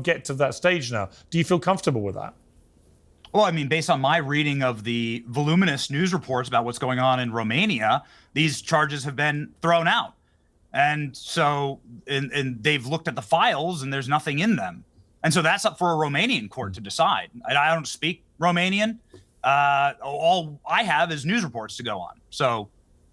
get to that stage now. Do you feel comfortable with that? Well, I mean, based on my reading of the voluminous news reports about what's going on in Romania, these charges have been thrown out. And so, and they've looked at the files and there's nothing in them. And so that's up for a Romanian court to decide. And I don't speak Romanian. All I have is news reports to go on. So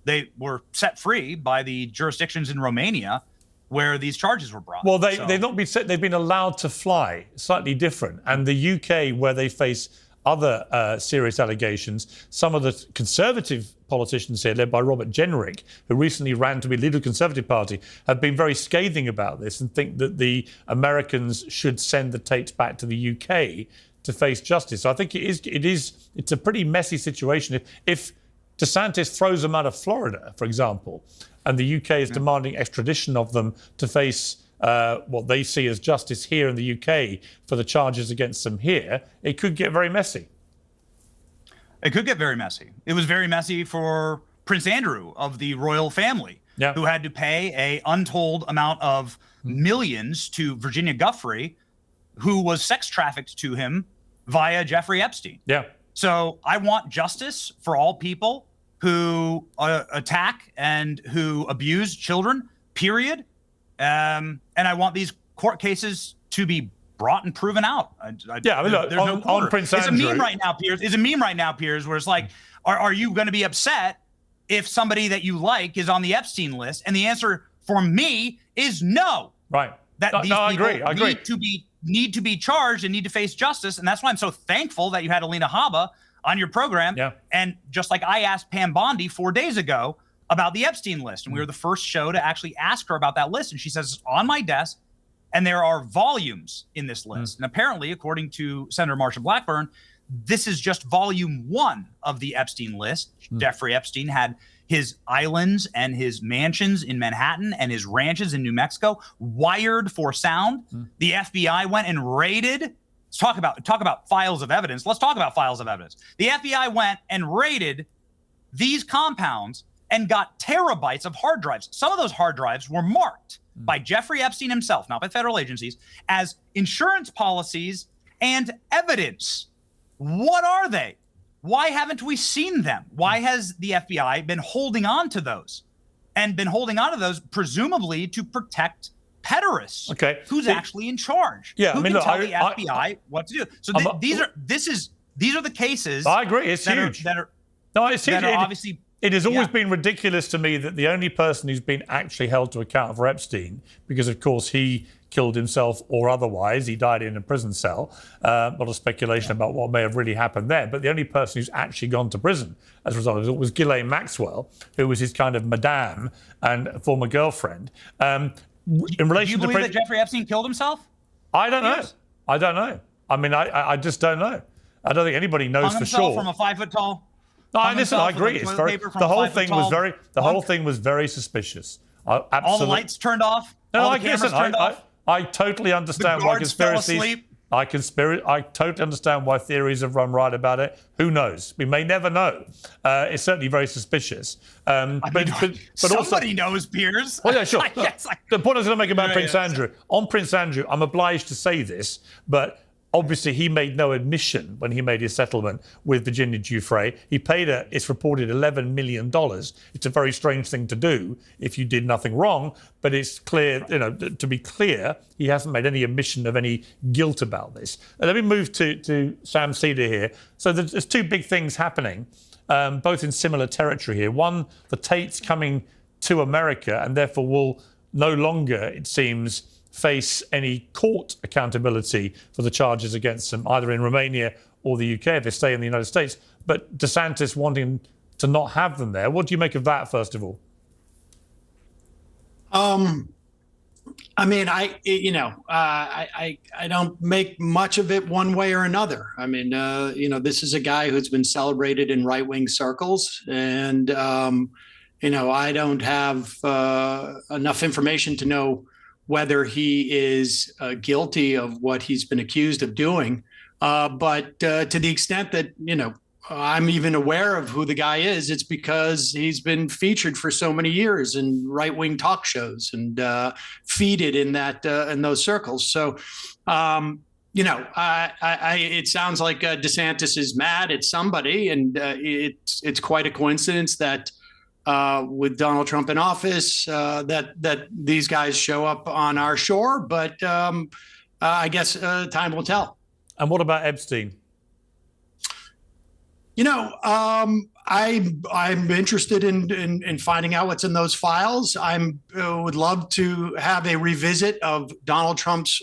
they were set free by the jurisdictions in Romania where these charges were brought. Well, they've not been set, they've been allowed to fly, slightly different. And the UK, where they face other serious allegations, some of the Conservative politicians here, led by Robert Jenrick, who recently ran to be leader of the Conservative Party, have been very scathing about this and think that the Americans should send the Tates back to the UK to face justice. So I think it's a pretty messy situation. If DeSantis throws them out of Florida, for example, and the UK is demanding extradition of them to face what they see as justice here in the UK for the charges against them here, it could get very messy. It could get very messy. It was very messy for Prince Andrew of the royal family, who had to pay an untold amount of millions to Virginia Giuffre, who was sex trafficked to him via Jeffrey Epstein. Yeah. So I want justice for all people who attack and who abuse children, period. And I want these court cases to be brought and proven out. I mean, look, on Prince Andrew. It's a meme right now, Piers. It's a meme right now, Piers, where it's like, are you going to be upset if somebody that you like is on the Epstein list? And the answer for me is no. Right. That these I people agree. need to be charged and need to face justice. And that's why I'm so thankful that you had Alina Habba on your program. Yeah. And just like I asked Pam Bondi 4 days ago about the Epstein list, and we were the first show to actually ask her about that list. And she says, it's on my desk, and there are volumes in this list. And apparently, according to Senator Marsha Blackburn, this is just volume 1 of the Epstein list. Jeffrey Epstein had his islands and his mansions in Manhattan and his ranches in New Mexico wired for sound. The FBI went and raided. Let's talk about files of evidence. Let's talk about files of evidence. The FBI went and raided these compounds and got terabytes of hard drives. Some of those hard drives were marked by Jeffrey Epstein himself, not by federal agencies, as insurance policies and evidence. What are they? Why haven't we seen them? Why has the FBI been holding on to those? And been holding on to those presumably to protect pederasts. Okay. Who's actually in charge? Yeah, Who I mean, can look, tell the FBI what to do? So these are the cases. I agree. It's huge. It's huge. Obviously. It has always been ridiculous to me that the only person who's been actually held to account for Epstein, because of course he killed himself or otherwise, he died in a prison cell. A lot of speculation about what may have really happened there, but the only person who's actually gone to prison as a result of it was Ghislaine Maxwell, who was his kind of madame and former girlfriend. In relation Do you believe that Jeffrey Epstein killed himself? I don't know. I don't know. I mean, I just don't know. I don't think anybody knows for sure. From a 5 foot tall. No, listen, I agree. It's very, the whole thing was very suspicious. Absolutely. All the lights turned off. No, I totally understand why conspiracies. I totally understand why theories have run right about it. Who knows? We may never know. It's certainly very suspicious. But somebody knows, Piers. Well, yeah, sure. The point I was going to make about Prince Andrew. On Prince Andrew, I'm obliged to say this, but obviously, he made no admission when he made his settlement with Virginia Giuffre. He paid her, it's reported, $11 million. It's a very strange thing to do if you did nothing wrong, but it's clear, to be clear, he hasn't made any admission of any guilt about this. Let me move to Sam Cedar here. So there's 2 big things happening, both in similar territory here. One, the Tates coming to America and therefore will no longer, it seems, face any court accountability for the charges against them, either in Romania or the UK if they stay in the United States. But DeSantis wanting to not have them there. What do you make of that, first of all? I mean, I don't make much of it one way or another. I mean, this is a guy who's been celebrated in right-wing circles, and I don't have enough information to know whether he is guilty of what he's been accused of doing. But to the extent that, I'm even aware of who the guy is, it's because he's been featured for so many years in right-wing talk shows and feeded in those circles. So, it sounds like DeSantis is mad at somebody, and it's quite a coincidence that with Donald Trump in office, that these guys show up on our shore. But I guess time will tell. And what about Epstein? I'm interested in finding out what's in those files. Would love to have a revisit of Donald Trump's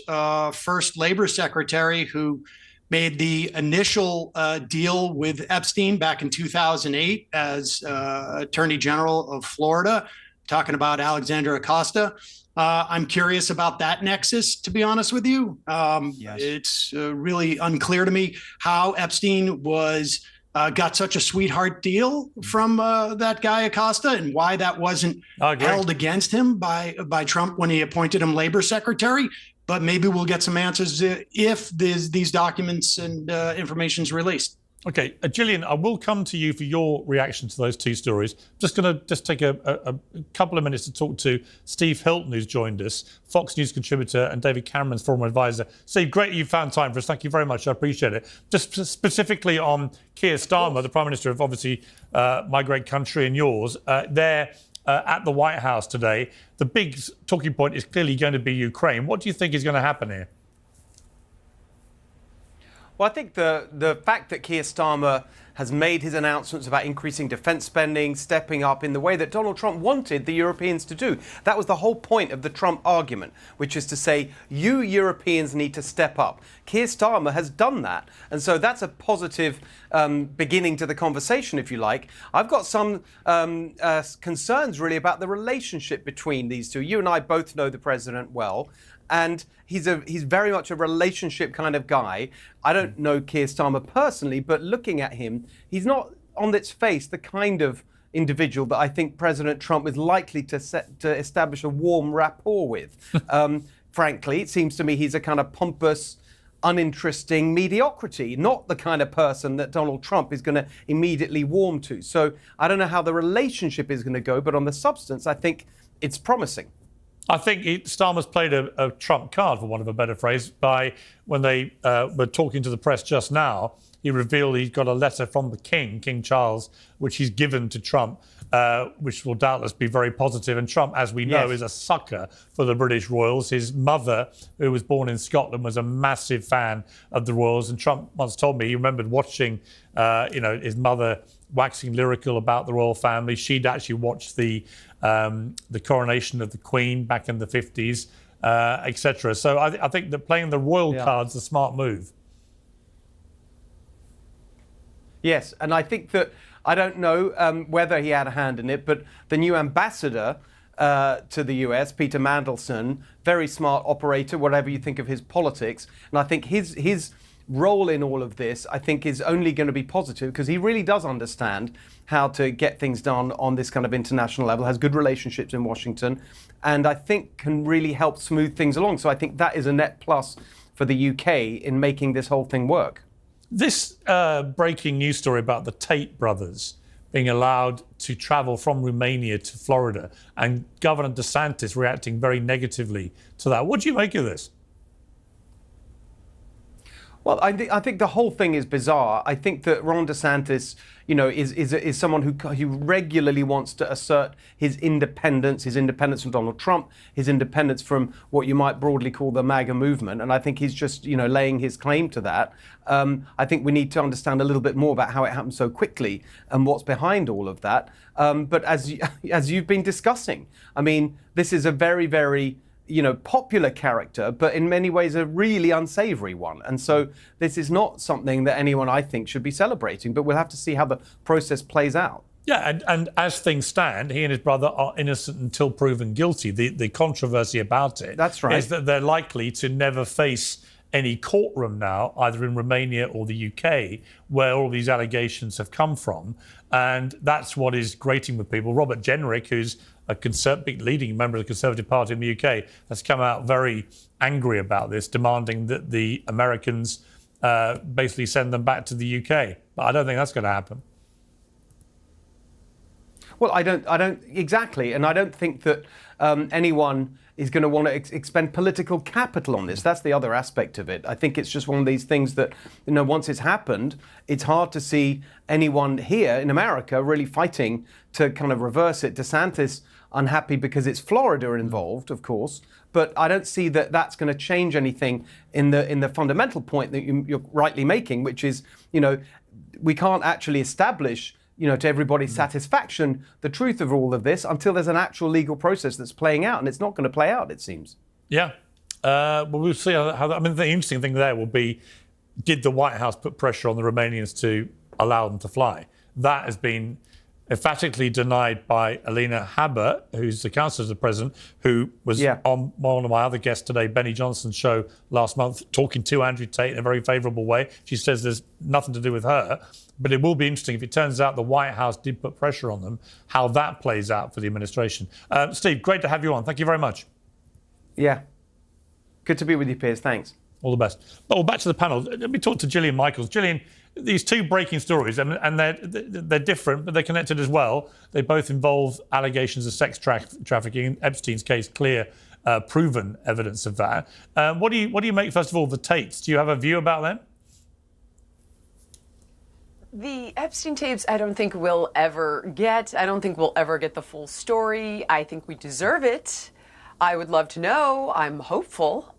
first labor secretary, who made the initial deal with Epstein back in 2008 as Attorney General of Florida, talking about Alexandria Acosta. I'm curious about that nexus, to be honest with you. Yes. It's really unclear to me how Epstein got such a sweetheart deal from that guy Acosta, and why that wasn't held against him by Trump when he appointed him labor secretary. But maybe we'll get some answers if these documents and information is released. Okay, Gillian, I will come to you for your reaction to those two stories. Just going to take a couple of minutes to talk to Steve Hilton, who's joined us, Fox News contributor and David Cameron's former advisor. Steve, great you found time for us. Thank you very much. I appreciate it. Just specifically on Keir Starmer, the Prime Minister of obviously my great country and yours, they're at the White House today. The big talking point is clearly going to be Ukraine. What do you think is going to happen here? Well, I think the fact that Keir Starmer has made his announcements about increasing defence spending, stepping up in the way that Donald Trump wanted the Europeans to do. That was the whole point of the Trump argument, which is to say, you Europeans need to step up. Keir Starmer has done that. And so that's a positive beginning to the conversation, if you like. I've got some concerns, really, about the relationship between these two. You and I both know the president well. And he's very much a relationship kind of guy. I don't know Keir Starmer personally, but looking at him, he's not on its face the kind of individual that I think President Trump is likely to establish a warm rapport with. Frankly, it seems to me he's a kind of pompous, uninteresting mediocrity, not the kind of person that Donald Trump is going to immediately warm to. So I don't know how the relationship is going to go, but on the substance, I think it's promising. I think Starmer's played a trump card, for want of a better phrase, by when they were talking to the press just now. He revealed he's got a letter from the King Charles, which he's given to Trump, which will doubtless be very positive. And Trump, as we know, is a sucker for the British royals. His mother, who was born in Scotland, was a massive fan of the royals. And Trump once told me he remembered watching, his mother waxing lyrical about the royal family. She'd actually watched the coronation of the Queen back in the 50s, etc. So I think that playing the royal card's a smart move. Yes, and I think that, I don't know whether he had a hand in it, but the new ambassador to the US, Peter Mandelson, very smart operator, whatever you think of his politics. And I think his role in all of this, I think, is only going to be positive, because he really does understand how to get things done on this kind of international level, has good relationships in Washington, and I think can really help smooth things along. So I think that is a net plus for the UK in making this whole thing work. This breaking news story about the Tate Brothers being allowed to travel from Romania to Florida, and Governor DeSantis reacting very negatively to that. What do you make of this? Well, I think the whole thing is bizarre. I think that Ron DeSantis, is someone who regularly wants to assert his independence from Donald Trump, his independence from what you might broadly call the MAGA movement. And I think he's just, laying his claim to that. I think we need to understand a little bit more about how it happened so quickly and what's behind all of that. But as you've been discussing, I mean, this is a very, very popular character, but in many ways a really unsavory one. And so this is not something that anyone, I think, should be celebrating, but we'll have to see how the process plays out. Yeah, and as things stand, he and his brother are innocent until proven guilty. The controversy about it is that they're likely to never face any courtroom now, either in Romania or the UK, where all these allegations have come from. And that's what is grating with people. Robert Jenrick, who's a leading member of the Conservative Party in the UK, has come out very angry about this, demanding that the Americans basically send them back to the UK. But I don't think that's going to happen. Well, I don't exactly, and I don't think that anyone is going to want to expend political capital on this. That's the other aspect of it. I think it's just one of these things that, once it's happened, it's hard to see anyone here in America really fighting to kind of reverse it. DeSantis unhappy because it's Florida involved, of course, but I don't see that that's going to change anything in the fundamental point that you're rightly making, which is, we can't actually establish to everybody's satisfaction, the truth of all of this until there's an actual legal process that's playing out, and it's not going to play out, it seems. Yeah. Well, we'll see how that, the interesting thing there will be, did the White House put pressure on the Romanians to allow them to fly? That has been emphatically denied by Alina Habba, who's the counselor to the president, who was on one of my other guests today, Benny Johnson's show last month, talking to Andrew Tate in a very favourable way. She says there's nothing to do with her. But it will be interesting if it turns out the White House did put pressure on them, how that plays out for the administration. Steve, great to have you on. Thank you very much. Yeah. Good to be with you, Piers. Thanks. All the best. Well, back to the panel. Let me talk to Gillian Michaels. Gillian, these two breaking stories, and they're different, but they're connected as well. They both involve allegations of sex trafficking. In Epstein's case, clear, proven evidence of that. What do you make, first of all, of the Tates? Do you have a view about them? The Epstein tapes, I don't think we'll ever get. I don't think we'll ever get the full story. I think we deserve it. I would love to know. I'm hopeful,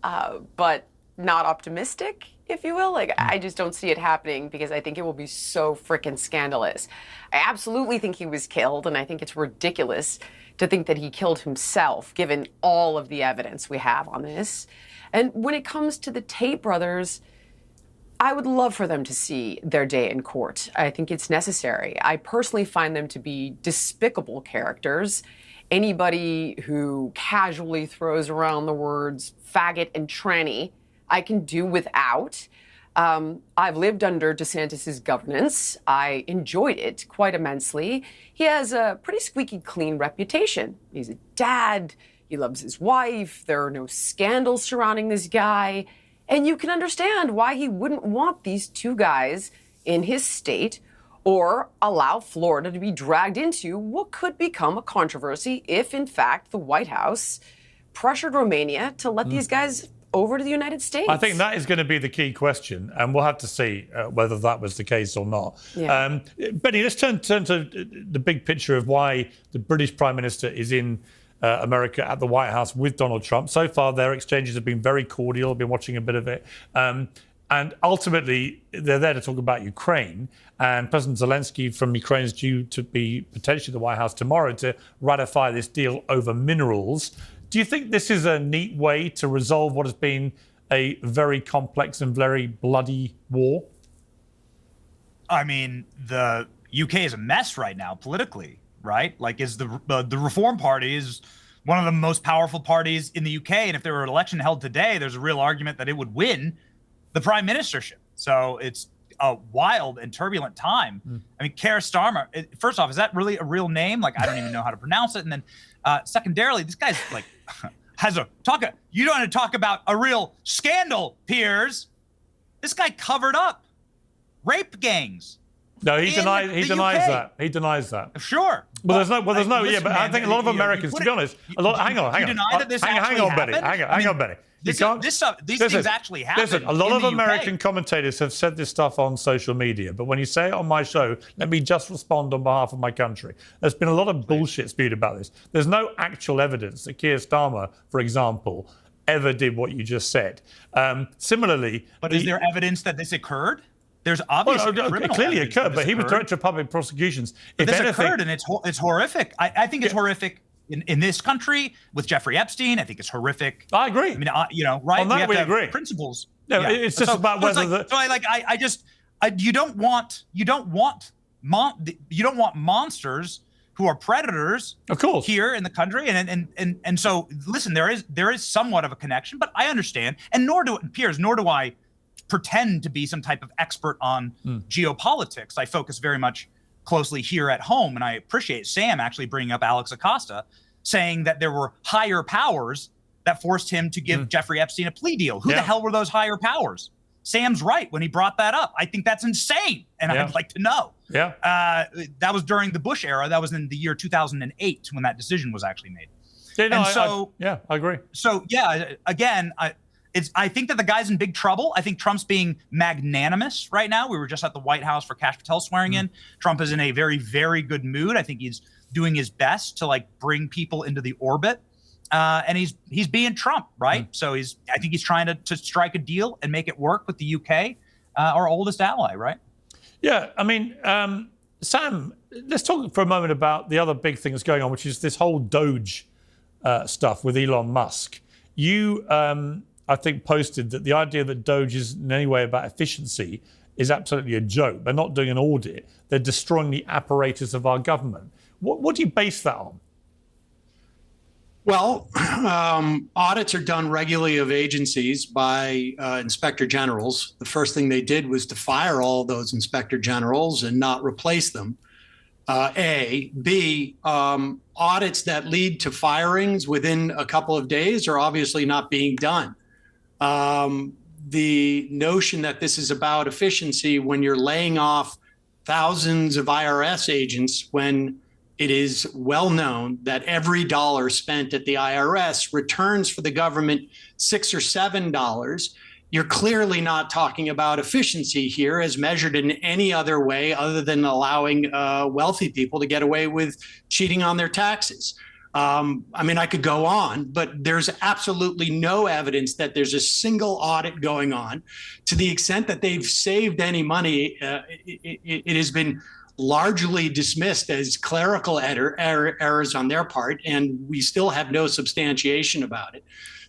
but not optimistic, if you will. I just don't see it happening because I think it will be so freaking scandalous. I absolutely think he was killed, and I think it's ridiculous to think that he killed himself, given all of the evidence we have on this. And when it comes to the Tate brothers, I would love for them to see their day in court. I think it's necessary. I personally find them to be despicable characters. Anybody who casually throws around the words faggot and tranny, I can do without. I've lived under DeSantis's governance. I enjoyed it quite immensely. He has a pretty squeaky clean reputation. He's a dad. He loves his wife. There are no scandals surrounding this guy. And you can understand why he wouldn't want these two guys in his state or allow Florida to be dragged into what could become a controversy if, in fact, the White House pressured Romania to let these guys over to the United States. I think that is going to be the key question, and we'll have to see whether that was the case or not. Yeah. Benny, let's turn to the big picture of why the British Prime Minister is in America at the White House with Donald Trump. So far, their exchanges have been very cordial. I've been watching a bit of it. And ultimately, they're there to talk about Ukraine. And President Zelensky from Ukraine is due to be potentially at the White House tomorrow to ratify this deal over minerals. Do you think this is a neat way to resolve what has been a very complex and very bloody war? I mean, the UK is a mess right now politically, right? Is the Reform Party is one of the most powerful parties in the UK, and if there were an election held today, there's a real argument that it would win the prime ministership. So it's a wild and turbulent time. I mean, Keir Starmer, first off, is that really a real name? I don't even know how to pronounce it. And then secondarily, this guy's has a you don't want to talk about a real scandal, Piers. This guy covered up rape gangs. No, he denies that. He denies that. Sure. But I think a lot of Americans, to be honest, hang on. You deny that this actually happened? Hang on, Benny. These things actually happen. Listen, a lot of American commentators have said this stuff on social media, but when you say it on my show, let me just respond on behalf of my country. There's been a lot of bullshit spewed about this. There's no actual evidence that Keir Starmer, for example, ever did what you just said. Similarly... But is there evidence that this occurred? There's obviously it clearly occurred, but he was director of public prosecutions. If this occurred, and it's horrific. I think it's horrific in this country with Jeffrey Epstein. I think it's horrific. I agree. I mean, right? On that we agree. Principles. No, yeah. It's just about whether you don't want monsters who are predators, of course, here in the country, and so listen, there is somewhat of a connection, but I understand, and nor do I pretend to be some type of expert on geopolitics. I focus very much closely here at home, and I appreciate Sam actually bringing up Alex Acosta, saying that there were higher powers that forced him to give Jeffrey Epstein a plea deal. Who the hell were those higher powers? Sam's right when he brought that up. I think that's insane, and I'd like to know. Yeah. That was during the Bush era. That was in the year 2008 when that decision was actually made. Yeah, no, and I agree. So yeah, again, I think that the guy's in big trouble. I think Trump's being magnanimous right now. We were just at the White House for Kash Patel swearing in. Trump is in a very, very good mood. I think he's doing his best to like bring people into the orbit. And he's being Trump, right? So I think he's trying to strike a deal and make it work with the UK, our oldest ally, right? Yeah, I mean, Sam, let's talk for a moment about the other big thing that's going on, which is this whole Doge stuff with Elon Musk. You, I think, posted that the idea that Doge is in any way about efficiency is absolutely a joke. They're not doing an audit. They're destroying the apparatus of our government. What do you base that on? Well, audits are done regularly of agencies by inspector generals. The first thing they did was to fire all those inspector generals and not replace them. A. B. Audits that lead to firings within a couple of days are obviously not being done. The notion that this is about efficiency when you're laying off thousands of IRS agents, when it is well known that every dollar spent at the IRS returns for the government $6 or $7. You're clearly not talking about efficiency here as measured in any other way other than allowing wealthy people to get away with cheating on their taxes. I mean, I could go on, but there's absolutely no evidence that there's a single audit going on. To the extent that they've saved any money, it has been largely dismissed as clerical errors on their part, and we still have no substantiation about it.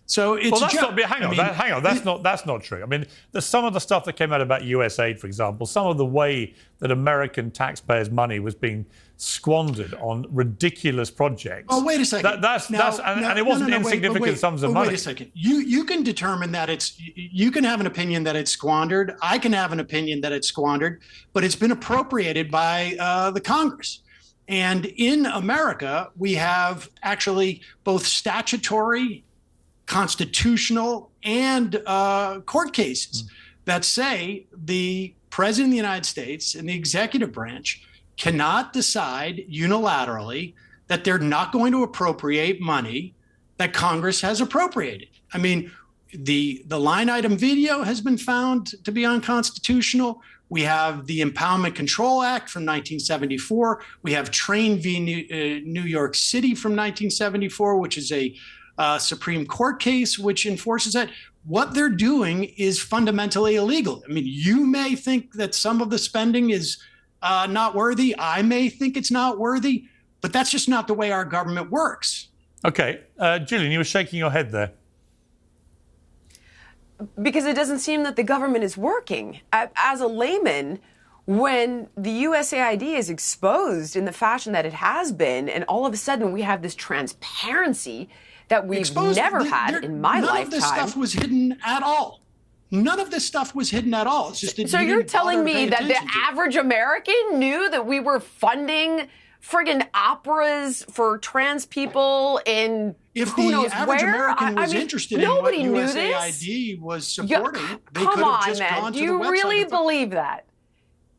So it's well, hang on. That's not true. I mean, some of the stuff that came out about USAID, for example, some of the way that American taxpayers' money was being squandered on ridiculous projects. Oh, wait a second. And it wasn't insignificant sums of money. Wait a second. You can determine that you can have an opinion that it's squandered. I can have an opinion that it's squandered, but it's been appropriated by the Congress. And in America, we have actually both statutory, constitutional, and court cases that say the President of the United States and the executive branch cannot decide unilaterally that they're not going to appropriate money that Congress has appropriated. I mean, the line item video has been found to be unconstitutional. We have the Impoundment Control Act from 1974. We have Train v. New York City from 1974, which is a Supreme Court case which enforces that. What they're doing is fundamentally illegal. I mean, you may think that some of the spending is not worthy. I may think it's not worthy, but that's just not the way our government works. Okay. Gillian, you were shaking your head there. Because it doesn't seem that the government is working. As a layman, when the USAID is exposed in the fashion that it has been, and all of a sudden we have this transparency that we've never had in my lifetime. None of this stuff was hidden at all. None of this stuff was hidden at all. It's just that so you're telling me that the average American knew that we were funding friggin' operas for trans people in who knows where? If the average American was interested in what USAID was supporting, they could have just gone to the website. Do you really believe that?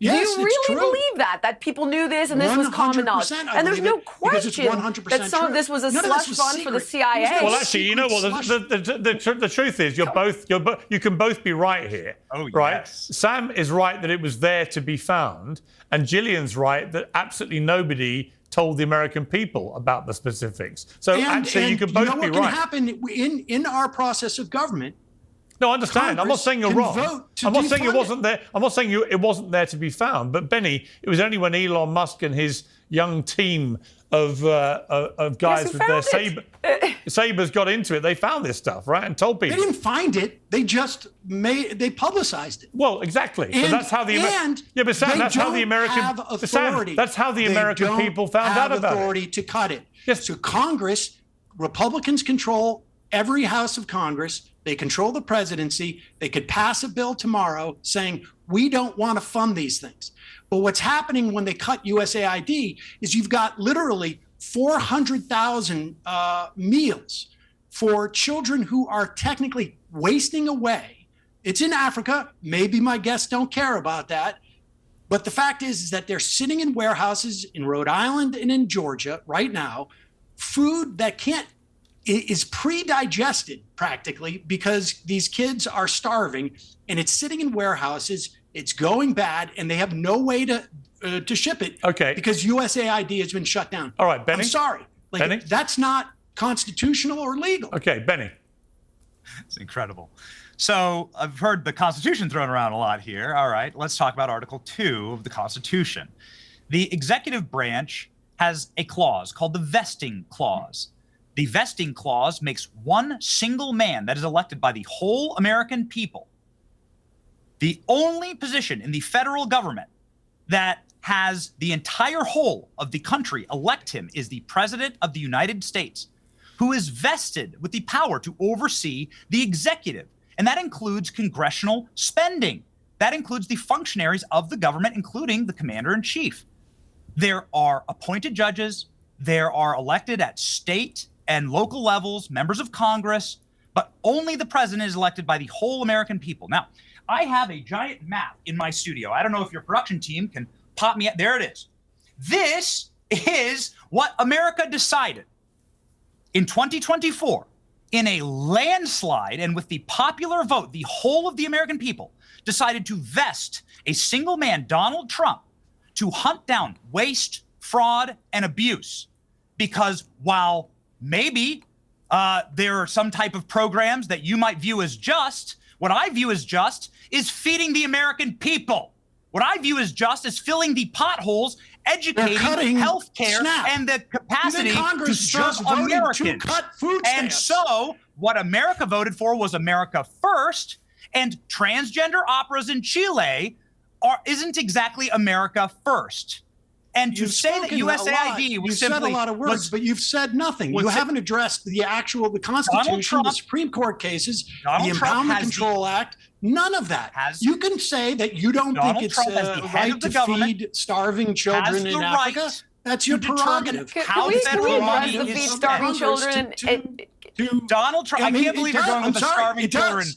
Yes, do you really believe that people knew this and this was common knowledge? And there's no question that some of this was a slush fund for the CIA. Well, actually, you know what? The truth is, you can both be right here. Oh, right? Yes. Sam is right that it was there to be found, and Gillian's right that absolutely nobody told the American people about the specifics. So actually, you can both be right. You know what can happen in our process of government? No, I understand. Congress I'm not saying you're wrong. I'm not saying it wasn't there. I'm not saying it wasn't there to be found. But Benny, it was only when Elon Musk and his young team of guys with their sabers got into it, they found this stuff, right, and told people. They didn't find it. They just they publicized it. Well, exactly. And, but that's how the that's how the American that's how the American people found out about it. Authority to cut it. Yes. So Congress, Republicans control every house of Congress. They control the presidency. They could pass a bill tomorrow saying, we don't want to fund these things. But what's happening when they cut USAID is you've got literally 400,000 meals for children who are technically wasting away It's in Africa. Maybe my guests don't care about that. But the fact is that they're sitting in warehouses in Rhode Island and in Georgia right now, food that is pre-digested practically because these kids are starving, and it's sitting in warehouses. It's going bad, and they have no way to ship it. Okay. Because USAID has been shut down. All right, Benny. I'm sorry. Benny? That's not constitutional or legal. Okay, Benny. It's incredible. So I've heard the Constitution thrown around a lot here. All right, let's talk about Article 2 of the Constitution. The executive branch has a clause called the vesting clause. The vesting clause makes one single man that is elected by the whole American people the only position in the federal government that has the entire whole of the country elect him is the President of the United States, who is vested with the power to oversee the executive. And that includes congressional spending. That includes the functionaries of the government, including the commander in chief. There are appointed judges. There are elected at state and local levels, members of Congress, but only the president is elected by the whole American people. Now, I have a giant map in my studio. I don't know if your production team can pop me up. There it is. This is what America decided in 2024 in a landslide, and with the popular vote, the whole of the American people decided to vest a single man, Donald Trump, to hunt down waste, fraud, and abuse. Because while maybe there are some type of programs that you might view as just, what I view as just is feeding the American people. What I view as just is filling the potholes, educating, healthcare, and the capacity to serve Americans. And so what America voted for was America first, and transgender operas in Chile isn't exactly America first. And to say that USAID was simply— You've said a lot of words, but you've said nothing. You haven't addressed the Constitution, the Supreme Court cases, the Empowerment Control Act, none of that. You can say that you don't think it's right to feed starving children in Africa. That's your prerogative. Can we address the feed starving children? Donald Trump, I can't believe you're going with the starving children.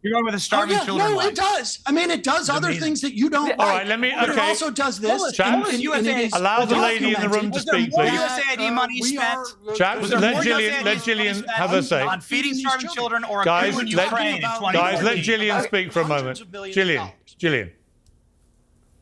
You're going with the starving children. No, it does. I mean, it does other things that you don't like. All right, let me. But it also does this. Allow the lady in the room to speak, please. USAID money spent. Let Gillian have her say. On feeding starving children or guys, in Ukraine in 2014. Guys, let Gillian speak for a moment. Gillian.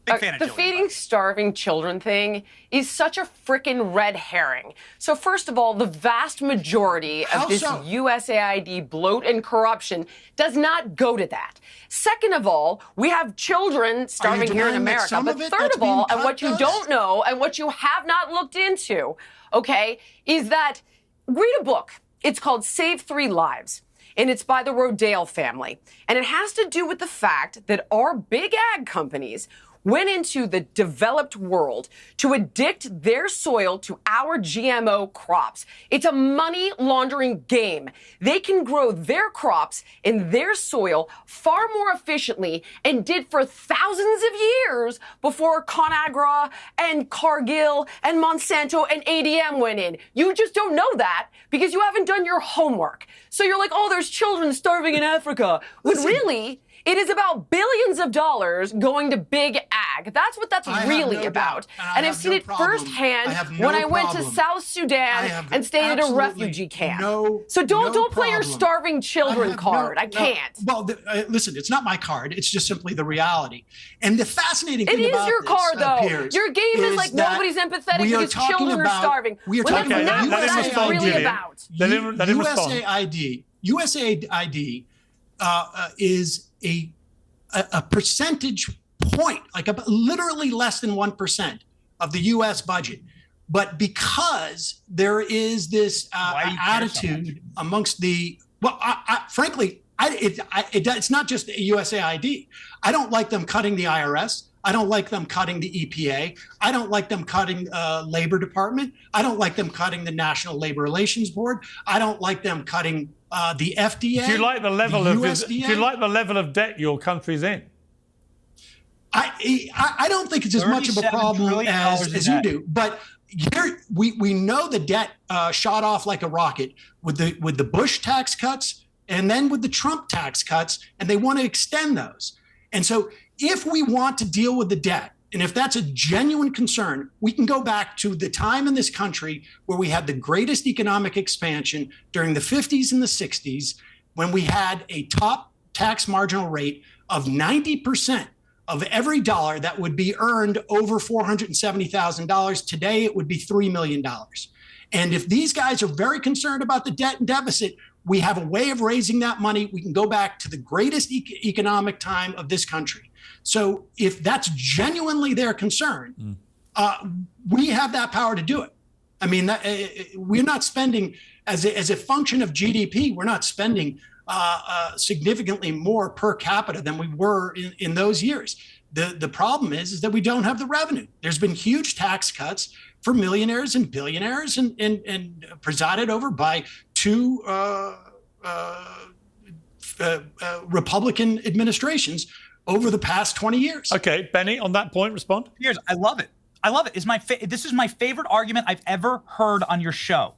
The feeding starving children thing is such a frickin' red herring. So first of all, the vast majority of this USAID bloat and corruption does not go to that. Second of all, we have children starving here in America. But third of all, and what you don't know and what you have not looked into, okay, is that read a book. It's called Save 3 Lives. And it's by the Rodale family. And it has to do with the fact that our big ag companies went into the developed world to addict their soil to our GMO crops. It's a money laundering game. They can grow their crops in their soil far more efficiently and did for thousands of years before ConAgra and Cargill and Monsanto and ADM went in. You just don't know that because you haven't done your homework. So you're like, oh, there's children starving in Africa. When really, it is about billions of dollars going to big ag. That's what that's really about. And I've seen it firsthand when I went to South Sudan and stayed at a refugee camp. So don't play your starving children card. I can't. Well, listen, it's not my card. It's just simply the reality. And the fascinating thing about this, your card, though. Your game is like nobody's empathetic because children are starving. We are talking about USAID is a percentage point, like literally less than 1% of the U.S. budget. But because there is this attitude amongst frankly, it's not just USAID. I don't like them cutting the IRS. I don't like them cutting the EPA. I don't like them cutting Labor Department. I don't like them cutting the National Labor Relations Board. I don't like them cutting the FDA. Do you like the level of debt your country's in? I don't think it's as much of a problem as you do. But we know the debt shot off like a rocket with the Bush tax cuts, and then with the Trump tax cuts, and they want to extend those. And so if we want to deal with the debt, and if that's a genuine concern, we can go back to the time in this country where we had the greatest economic expansion during the 50s and the 60s, when we had a top tax marginal rate of 90% of every dollar that would be earned over $470,000. Today, it would be $3 million. And if these guys are very concerned about the debt and deficit, we have a way of raising that money. We can go back to the greatest economic time of this country. So if that's genuinely their concern, we have that power to do it. I mean, we're not spending, as a function of GDP, we're not spending significantly more per capita than we were in those years. The problem is that we don't have the revenue. There's been huge tax cuts for millionaires and billionaires, and presided over by two Republican administrations over the past 20 years. Okay, Benny, on that point, respond. Piers, I love it. I love it. This is my favorite argument I've ever heard on your show.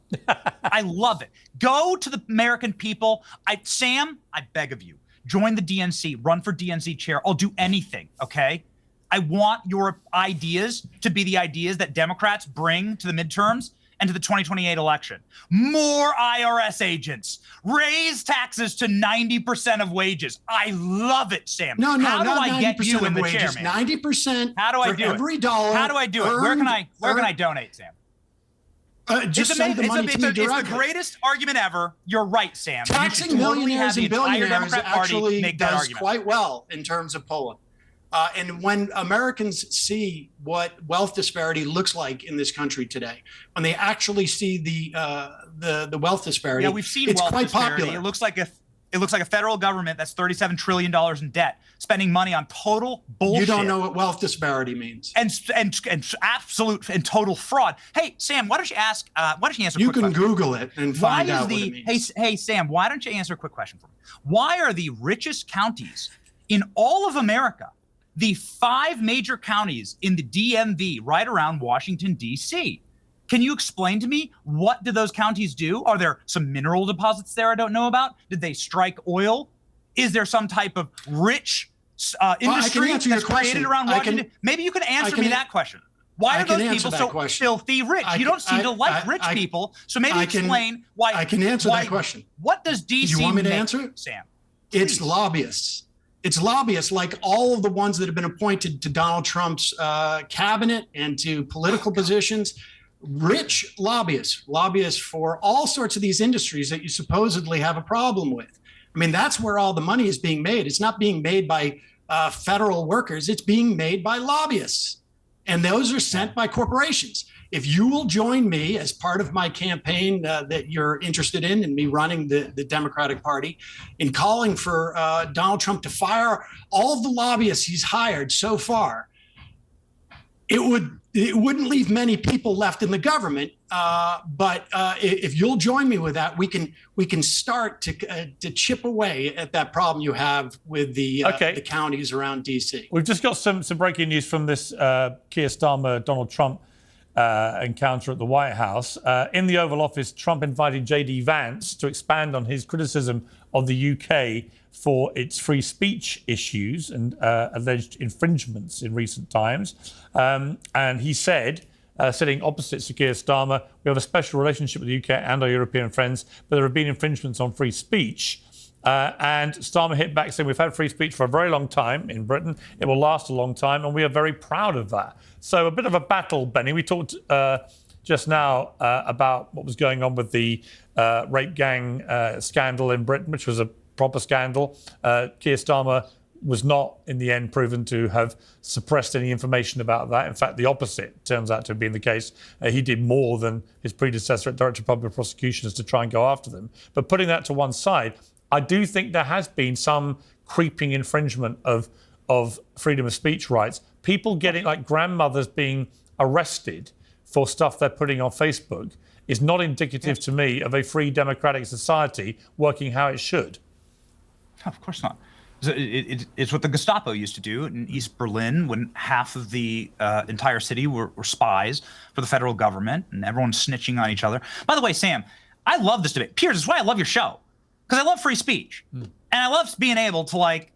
I love it. Go to the American people. Sam, I beg of you, join the DNC, run for DNC chair. I'll do anything, okay? I want your ideas to be the ideas that Democrats bring to the midterms and to the 2028 election. More IRS agents. Raise taxes to 90% of wages. I love it, Sam. No, How do I get you in the wages, chair, man? 90%. How do I do every it? dollar. How do I do it? Where can I donate, Sam? Just send the money to me directly. It's the greatest argument ever. You're right, Sam. Taxing millionaires and billionaires actually does quite well in terms of polling. And when Americans see what wealth disparity looks like in this country today, when they actually see the wealth disparity, we've seen it's wealth quite disparity. popular. It looks like a federal government that's $37 trillion in debt, spending money on total bullshit. You don't know what wealth disparity means. And absolute and total fraud. Hey, Sam, why don't you answer a quick question? You can Google it and find out what it means. Hey, Sam, why don't you answer a quick question for me? Why are the richest counties in all of America the 5 major counties in the DMV right around Washington, D.C.? Can you explain to me, what do those counties do? Are there some mineral deposits there I don't know about? Did they strike oil? Is there some type of rich industry that's created around Washington? Maybe you can answer me that question. Why are those people so filthy rich? You don't seem to like rich people, so maybe explain why. I can answer that question. What does D.C. Do you want me to make, answer it? Sam? It's Please. lobbyists. It's lobbyists, like all of the ones that have been appointed to Donald Trump's cabinet and to political positions. Rich lobbyists for all sorts of these industries that you supposedly have a problem with. I mean, that's where all the money is being made. It's not being made by federal workers. It's being made by lobbyists. And those are sent by corporations. If you will join me as part of my campaign that you're interested in me running the Democratic Party, in calling for Donald Trump to fire all of the lobbyists he's hired so far, it wouldn't leave many people left in the government. But if you'll join me with that, we can start to chip away at that problem you have with the counties around D.C. We've just got some breaking news from this Keir Starmer Donald Trump encounter at the White House. In the Oval Office, Trump invited J.D. Vance to expand on his criticism of the UK for its free speech issues and alleged infringements in recent times. And he said, sitting opposite Sir Keir Starmer, we have a special relationship with the UK and our European friends, but there have been infringements on free speech. And Starmer hit back saying, we've had free speech for a very long time in Britain. It will last a long time, and we are very proud of that. So a bit of a battle, Benny. We talked just now about what was going on with the rape gang scandal in Britain, which was a proper scandal. Keir Starmer was not, in the end, proven to have suppressed any information about that. In fact, the opposite turns out to have been the case. He did more than his predecessor at Director of Public Prosecutions to try and go after them. But putting that to one side, I do think there has been some creeping infringement of freedom of speech rights. People getting, like grandmothers being arrested for stuff they're putting on Facebook is not indicative to me of a free democratic society working how it should. Of course not. It's what the Gestapo used to do in East Berlin when half of the entire city were spies for the federal government and everyone snitching on each other. By the way, Sam, I love this debate. Piers, that's why I love your show. because I love free speech, and I love being able to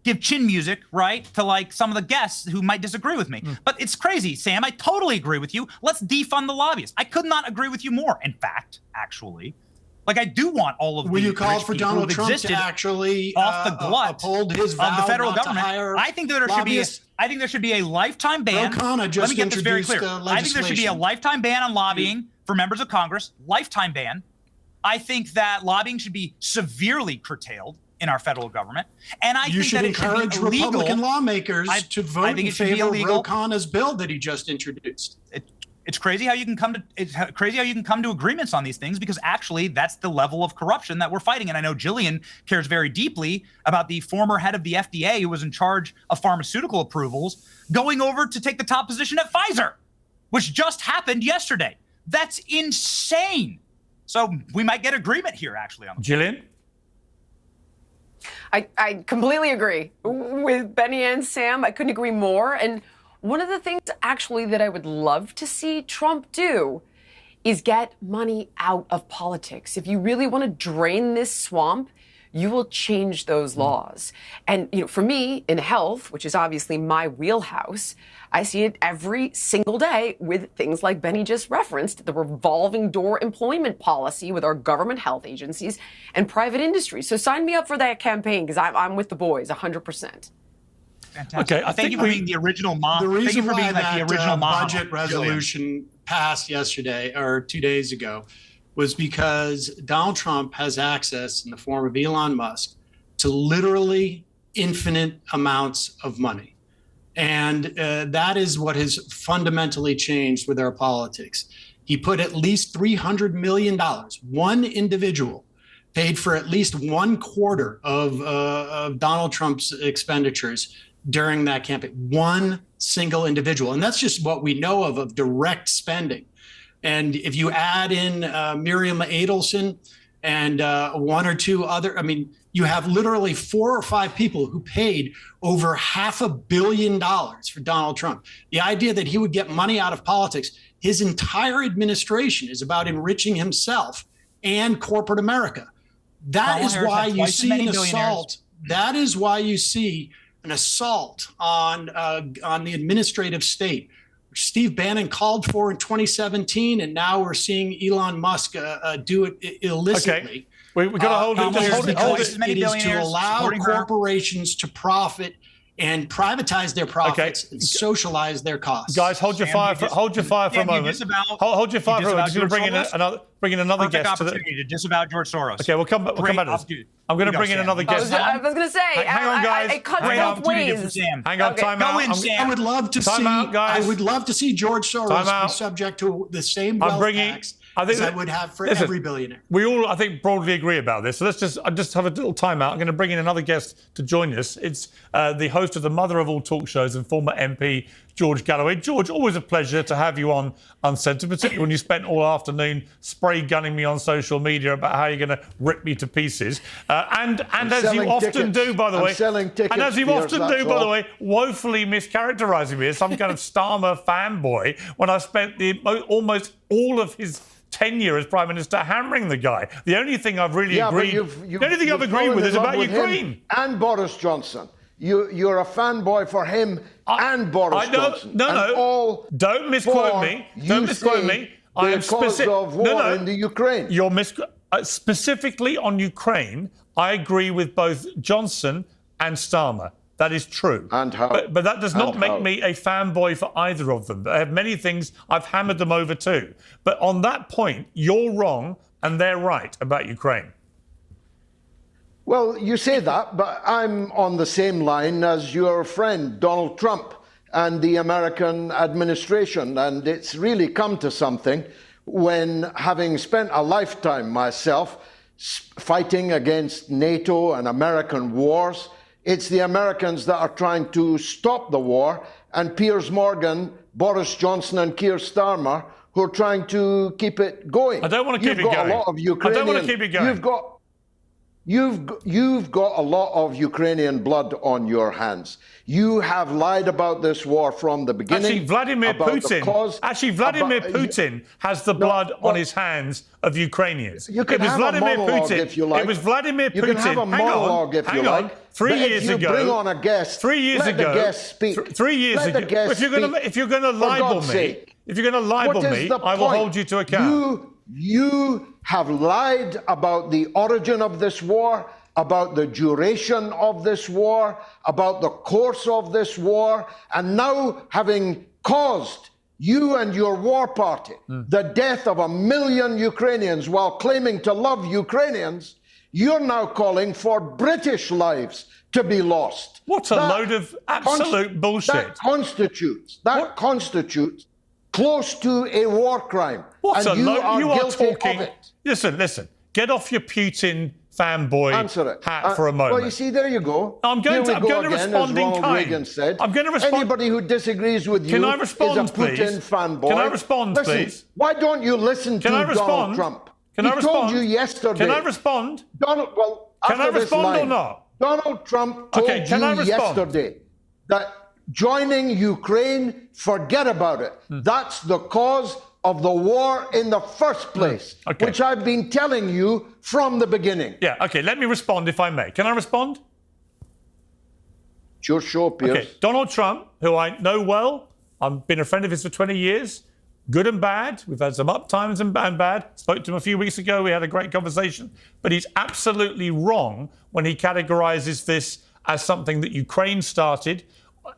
give chin music, right, to some of the guests who might disagree with me. But it's crazy, Sam. I totally agree with you. Let's defund the lobbyists. I could not agree with you more. In fact, actually, I do want all of Will the you call for Donald Trump to actually off the glut uphold his vow of the federal not to government? hire I think that there should be a lifetime ban. Let me get this very clear. I think there should be a lifetime ban on lobbying for members of Congress. Lifetime ban. I think that lobbying should be severely curtailed in our federal government, and I think that it should encourage be illegal. Republican lawmakers to vote in favor of Ro Khanna's bill that he just introduced. It's crazy how you can come to agreements on these things, because actually that's the level of corruption that we're fighting. And I know Jillian cares very deeply about the former head of the FDA who was in charge of pharmaceutical approvals going over to take the top position at Pfizer, which just happened yesterday. That's insane. So we might get agreement here, actually. On Jillian? I completely agree with Benny and Sam. I couldn't agree more. And one of the things actually that I would love to see Trump do is get money out of politics. If you really want to drain this swamp, you will change those laws. And for me, in health, which is obviously my wheelhouse, I see it every single day with things like Benny just referenced, the revolving door employment policy with our government health agencies and private industry. So sign me up for that campaign, because I'm with the boys 100%. Fantastic. Okay, thank you for being the original mom. The reason thank you for being why the original mom. budget resolution passed yesterday or 2 days ago was because Donald Trump has access in the form of Elon Musk to literally infinite amounts of money. And that is what has fundamentally changed with our politics. He put at least $300 million, one individual paid for at least 1/4 of Donald Trump's expenditures during that campaign, one single individual. And that's just what we know of direct spending. And if you add in Miriam Adelson and one or two other, you have literally 4 or 5 people who paid over $500 million for Donald Trump. The idea that he would get money out of politics, his entire administration is about enriching himself and corporate America. That is why you see an assault. That is why you see an assault on the administrative state, which Steve Bannon called for in 2017, and now we're seeing Elon Musk do it illicitly. Okay. We've got to hold it. It is to allow corporations to profit and privatize their profits and socialize their costs. Guys, hold your fire for a moment. Hold your fire for a moment. Just going to bring in another guest to disavow George Soros. Okay, we'll come back to this. I'm going to bring in another guest. I was going to say, hang on, guys. It cuts both ways. Hang on, time out. I would love to see George Soros be subject to the same wealth tax as I would have for every billionaire. We all, I think, broadly agree about this. So I'll just have a little time out. I'm going to bring in another guest to join us. It's the host of the mother of all talk shows and former MP, George Galloway. George, always a pleasure to have you on Uncensored, particularly when you spent all afternoon spray gunning me on social media about how you're going to rip me to pieces. And as you often do, by the way, and as you often do, by the way, woefully mischaracterizing me as some kind of Starmer fanboy when I spent almost all of his tenure as Prime Minister hammering the guy. The only thing I've really agreed, the only thing I've agreed with is about Ukraine. And Boris Johnson. You're a fanboy for him and Boris Johnson. No. Don't misquote me. Don't misquote me. I am specific of war in the Ukraine. You're specifically on Ukraine. I agree with both Johnson and Starmer. That is true. And how? But that does not make me a fanboy for either of them. I have many things I've hammered them over too. But on that point, you're wrong and they're right about Ukraine. Well, you say that, but I'm on the same line as your friend Donald Trump and the American administration. And it's really come to something when, having spent a lifetime myself fighting against NATO and American wars, it's the Americans that are trying to stop the war, and Piers Morgan, Boris Johnson and Keir Starmer who are trying to keep it going. I don't want to keep it going. You've got a lot of Ukrainian... I don't want to keep it going. You've got a lot of Ukrainian blood on your hands. You have lied about this war from the beginning. Actually, Vladimir Putin has the blood on his hands of Ukrainians. You can have a monologue if you like. It was Vladimir Putin. You can have a monologue if you like. 3 years ago. Bring on a guest. 3 years let ago. The guest speak. 3 years let ago. The guest if you're going to libel me, if you're going to libel me, I will hold you to account. You have lied about the origin of this war, about the duration of this war, about the course of this war, and now having caused you and your war party the death of 1 million Ukrainians while claiming to love Ukrainians, you're now calling for British lives to be lost. What a load of absolute bullshit. That constitutes close to a war crime. What and a load. You are talking. of it. Listen. Get off your Putin fanboy hat for a moment. Well, you see, there you go. I'm going to respond in kind. Reagan said. I'm going to respond. Anybody who disagrees with you is a Putin fanboy. Can I respond, please? Why don't you listen to Donald Trump? Can I respond? He told you yesterday. Can I respond? Can I respond or not? Donald Trump told you yesterday that joining Ukraine, forget about it. That's the cause of the war in the first place, which I've been telling you from the beginning. Yeah, okay, let me respond if I may. Can I respond? It's your show, Piers. Okay, Donald Trump, who I know well, I've been a friend of his for 20 years, good and bad. We've had some up times and bad. Spoke to him a few weeks ago. We had a great conversation. But he's absolutely wrong when he categorizes this as something that Ukraine started.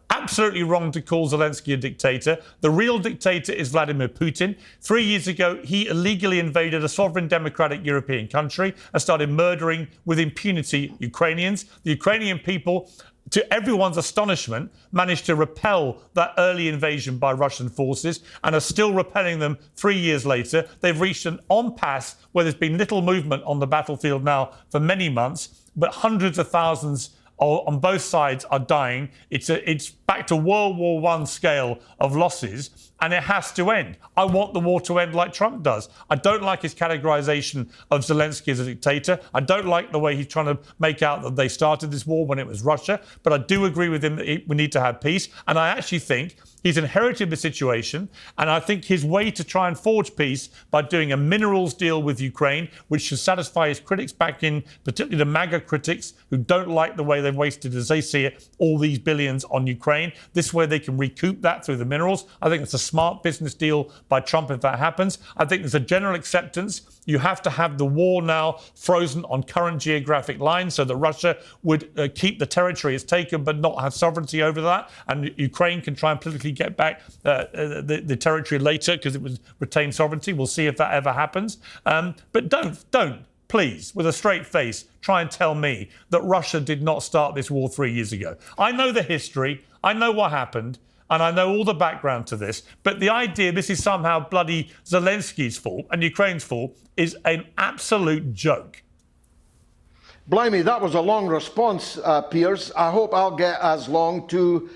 Absolutely wrong to call Zelensky a dictator. The real dictator is Vladimir Putin. 3 years ago, he illegally invaded a sovereign democratic European country and started murdering with impunity Ukrainians. The Ukrainian people, to everyone's astonishment, managed to repel that early invasion by Russian forces and are still repelling them 3 years later. They've reached an impasse where there's been little movement on the battlefield now for many months, but hundreds of thousands on both sides are dying. It's back to World War I scale of losses, and it has to end. I want the war to end like Trump does. I don't like his categorization of Zelensky as a dictator. I don't like the way he's trying to make out that they started this war when it was Russia, but I do agree with him that we need to have peace, and I actually think he's inherited the situation, and I think his way to try and forge peace by doing a minerals deal with Ukraine, which should satisfy his critics back in, particularly the MAGA critics who don't like the way they've wasted, as they see it, all these billions on Ukraine. This way they can recoup that through the minerals. I think it's a smart business deal by Trump if that happens. I think there's a general acceptance. You have to have the war now frozen on current geographic lines so that Russia would keep the territory it's taken but not have sovereignty over that, and Ukraine can try and politically get back the territory later because it would retain sovereignty. We'll see if that ever happens. But don't, please, with a straight face, try and tell me that Russia did not start this war 3 years ago. I know the history. I know what happened. And I know all the background to this. But the idea this is somehow bloody Zelensky's fault and Ukraine's fault is an absolute joke. Blimey, that was a long response, Piers. I hope I'll get as long to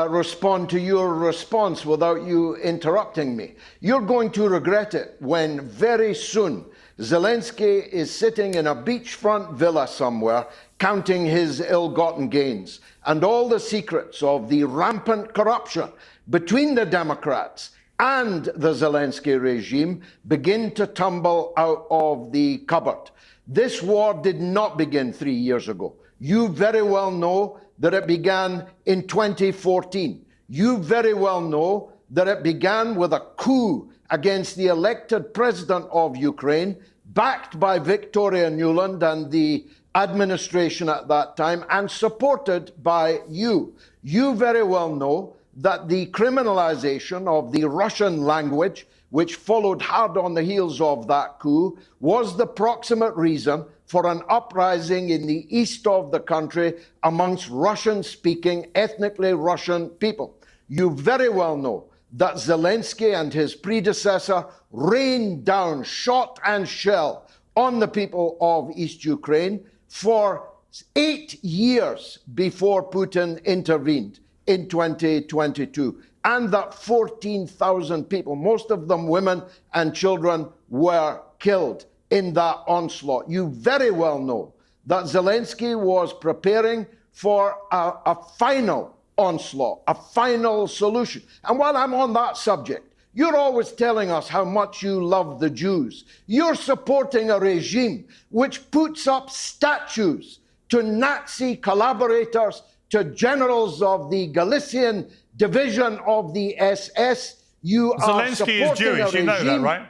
respond to your response without you interrupting me. You're going to regret it when very soon Zelensky is sitting in a beachfront villa somewhere counting his ill-gotten gains and all the secrets of the rampant corruption between the Democrats and the Zelensky regime begin to tumble out of the cupboard. This war did not begin 3 years ago. You very well know that it began in 2014. You very well know that it began with a coup against the elected president of Ukraine, backed by Victoria Nuland and the administration at that time, and supported by you. You very well know that the criminalization of the Russian language, which followed hard on the heels of that coup, was the proximate reason for an uprising in the east of the country amongst Russian-speaking, ethnically Russian people. You very well know that Zelensky and his predecessor rained down shot and shell on the people of East Ukraine for 8 years before Putin intervened in 2022. And that 14,000 people, most of them women and children, were killed in that onslaught. You very well know that Zelensky was preparing for a final onslaught, a final solution. And while I'm on that subject, you're always telling us how much you love the Jews. You're supporting a regime which puts up statues to Nazi collaborators, to generals of the Galician division of the SS. You are Zelensky is Jewish, you know that, right?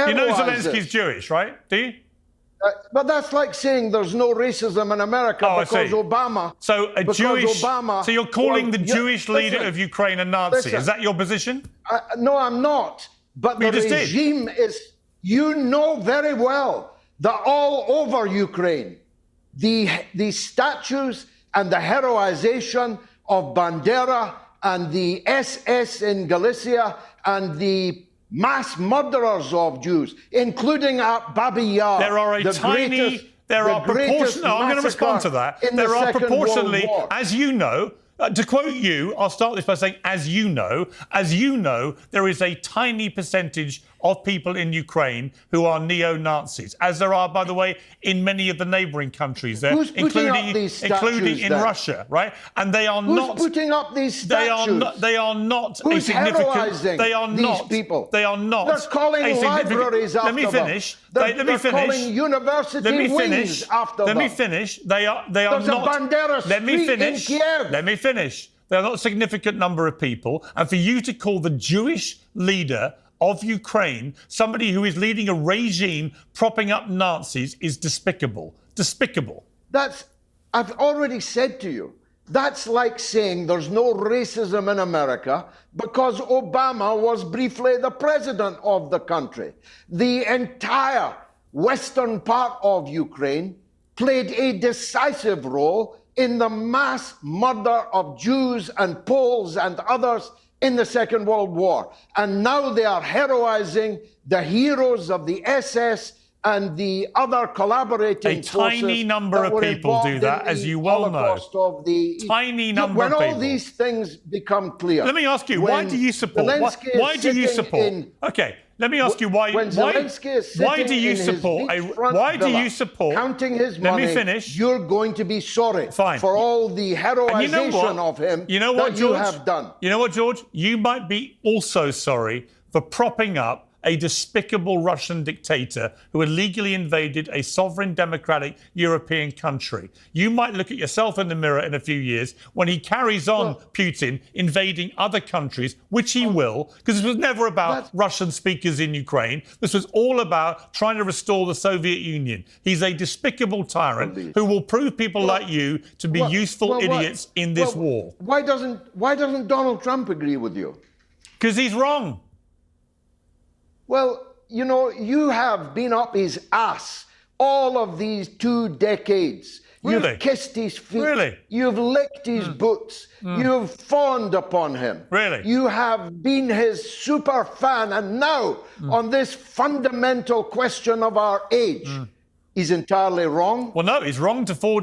You know Zelensky's Jewish, right? Do you? But that's like saying there's no racism in America because Obama. So so you're calling the Jewish leader of Ukraine a Nazi? Is that your position? No, I'm not. But the regime is. You know very well that all over Ukraine, the statues and the heroization of Bandera and the SS in Galicia and the mass murderers of Jews, including at Babi Yar. There are proportionally, I'm going to respond to that. There are proportionally, as you know, to quote you, I'll start this by saying, as you know, there is a tiny percentage of people in Ukraine who are neo-Nazis, as there are, by the way, in many of the neighbouring countries there, including in Russia, right? And they are not putting up these statues. They are not Who's a significant. Heroizing they are these not people. They are not. They're calling libraries after Let me finish. them. They're calling university wings after them. Let me finish. They are There's not. a Bandera street in Kiev. Let me finish. There are not a significant number of people, and for you to call the Jewish leader of Ukraine somebody who is leading a regime propping up Nazis is despicable. Despicable. I've already said to you, that's like saying there's no racism in America because Obama was briefly the president of the country. The entire western part of Ukraine played a decisive role in the mass murder of Jews and Poles and others in the Second World War. And now they are heroizing the heroes of the SS and the other collaborating forces. A tiny number of people do that, as you well know. Tiny number of people. When all these things become clear. Let me ask you, why do you support? Why do you support? Okay, let me ask you why. When Zelensky is counting his money, let me finish. You're going to be sorry for all the heroization of him that you have done. You know what, George? You might be also sorry for propping up a despicable Russian dictator who illegally invaded a sovereign democratic European country. You might look at yourself in the mirror in a few years when he carries on Putin invading other countries, which he will, because this was never about Russian speakers in Ukraine. This was all about trying to restore the Soviet Union. He's a despicable tyrant who will prove people like you to be useful idiots in this war. Why doesn't Donald Trump agree with you? Because he's wrong. Well, you know, you have been up his ass all of these 2 decades. Really? You've kissed his feet. Really? You've licked his boots. You've fawned upon him. Really? You have been his super fan. And now, on this fundamental question of our age, he's entirely wrong. Well, no, he's wrong to call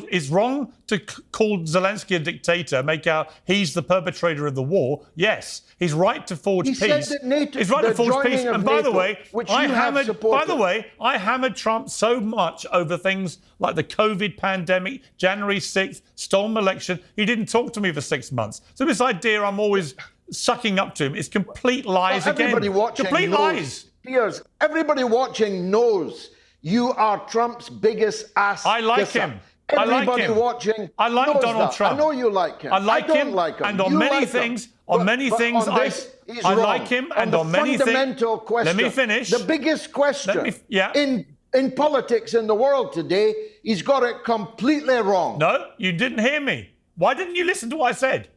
Zelensky a dictator, make out he's the perpetrator of the war. Yes, he's right to forge peace. Said that NATO, he's right to forge peace. And by the way, I hammered Trump so much over things like the COVID pandemic, January 6th, stolen election. He didn't talk to me for 6 months. So this idea I'm always sucking up to him is complete lies again. Everybody watching complete lies. Piers, everybody watching knows you are Trump's biggest ass. I like kisser. him. Everybody watching. I like Donald that. Trump. I know you like him. I like him. Like him. And on many things, I like him. And on many things, fundamental question. Let me finish. The biggest question in politics in the world today, he's got it completely wrong. No, you didn't hear me. Why didn't you listen to what I said?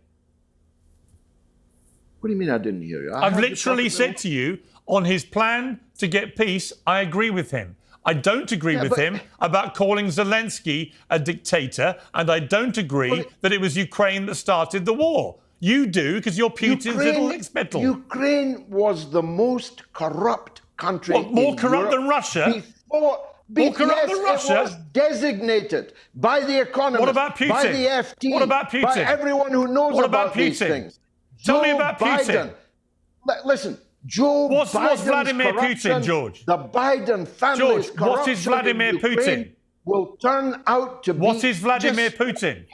What do you mean I didn't hear you? I've literally said to you, on his plan to get peace, I agree with him. I don't agree with him about calling Zelensky a dictator, and I don't agree that it was Ukraine that started the war. You do, because you're Putin's little Lickspittle. Ukraine was the most corrupt country in more corrupt Europe than Russia? More corrupt than Russia? It was designated by the economists, what about Putin? by the FT, what about Putin? by everyone who knows about these things. Tell me about Putin. Listen. Joe Biden's Vladimir Putin, George? The Biden family's corruption what is Vladimir Putin? will turn out to be. What is Vladimir just Putin?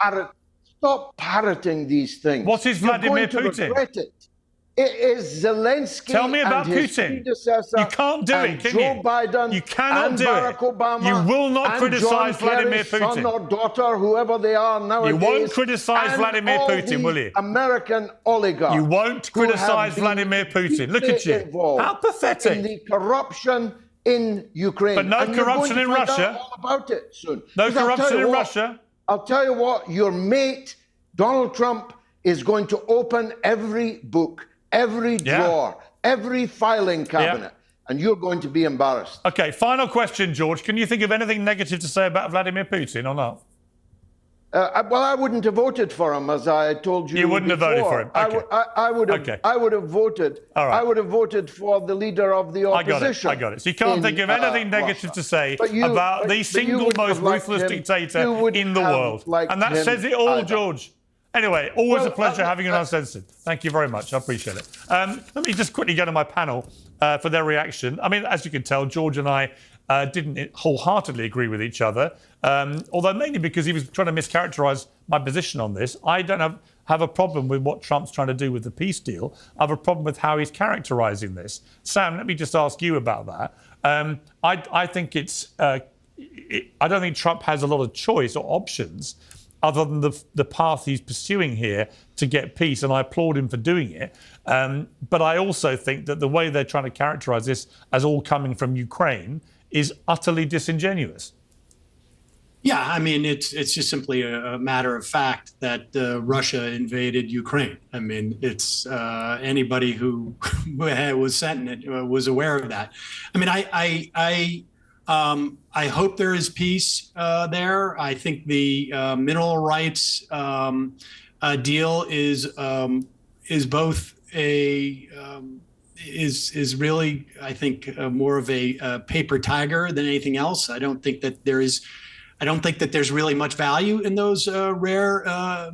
Stop parroting these things. What is Vladimir Putin? Regret it. It is Zelensky. Tell me about and his Putin. predecessor You can't do it, can Joe you? Biden You cannot and do Barack it. Obama. You will not and criticize John Vladimir Kerry's Putin. son or daughter, whoever they are nowadays. You won't criticize and Vladimir all Putin, will you? American oligarchs. You won't who have criticize been Vladimir Putin. Look at deeply you. involved How pathetic. In the corruption in Ukraine. But no And you're corruption going to in find Russia. out all about it soon. No Because I'll tell corruption you in what, Russia. I'll tell you what, your mate, Donald Trump, is going to open every book, every drawer, every filing cabinet, and you're going to be embarrassed. Okay, final question, George. Can you think of anything negative to say about Vladimir Putin or not? Well, I wouldn't have voted for him, as I told you. You wouldn't have voted for him. Okay. I would have voted. All right. I would have voted for the leader of the opposition. I got it. So you can't think of anything negative to say about the single most ruthless dictator in the world. And that says it all, George. Anyway, always a pleasure having you on Uncensored. Thank you very much. I appreciate it. Let me just quickly go to my panel for their reaction. I mean, as you can tell, George and I didn't wholeheartedly agree with each other, although mainly because he was trying to mischaracterize my position on this. I don't have a problem with what Trump's trying to do with the peace deal. I have a problem with how he's characterizing this. Sam, let me just ask you about that. I think I don't think Trump has a lot of choice or options other than the path he's pursuing here to get peace, and I applaud him for doing it. But I also think that the way they're trying to characterize this as all coming from Ukraine is utterly disingenuous. Yeah, I mean, it's just simply a matter of fact that Russia invaded Ukraine. I mean, it's anybody who was sent it was aware of that. I mean, I hope there is peace there. I think the mineral rights deal is both is really, I think, more of a paper tiger than anything else. I don't think that there's really much value in those rare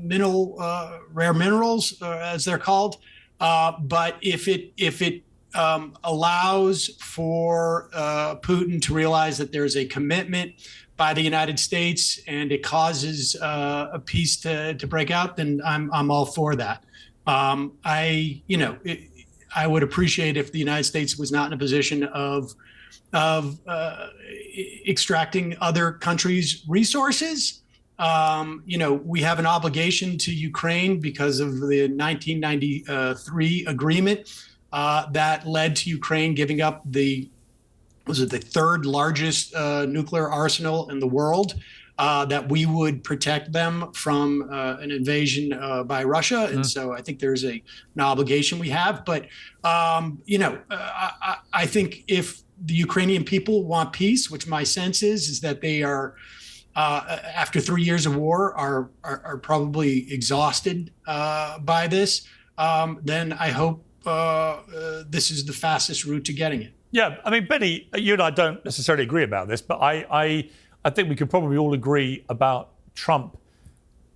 minerals, as they're called. But if it allows for Putin to realize that there's a commitment by the United States and it causes a peace to break out, then I'm all for that. I would appreciate if the United States was not in a position of extracting other countries' resources. We have an obligation to Ukraine because of the 1993 agreement that led to Ukraine giving up the third largest nuclear arsenal in the world, that we would protect them from an invasion by Russia. And so I think there's an obligation we have. But, I think if the Ukrainian people want peace, which my sense is that they are, after 3 years of war, are probably exhausted by this, then I hope this is the fastest route to getting it. Yeah, I mean, Benny, you and I don't necessarily agree about this, but I think we could probably all agree about Trump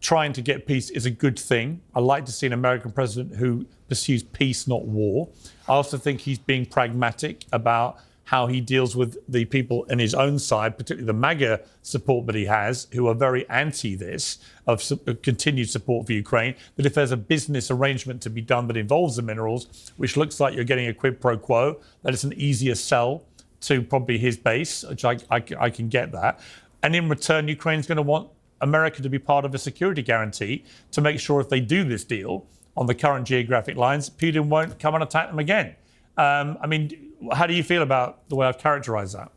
trying to get peace is a good thing. I like to see an American president who pursues peace, not war. I also think he's being pragmatic about how he deals with the people in his own side, particularly the MAGA support that he has, who are very anti this, of continued support for Ukraine, that if there's a business arrangement to be done that involves the minerals, which looks like you're getting a quid pro quo, that it's an easier sell to probably his base, which I can get that. And in return, Ukraine's going to want America to be part of a security guarantee to make sure if they do this deal on the current geographic lines, Putin won't come and attack them again. I mean, how do you feel about the way I've characterized that?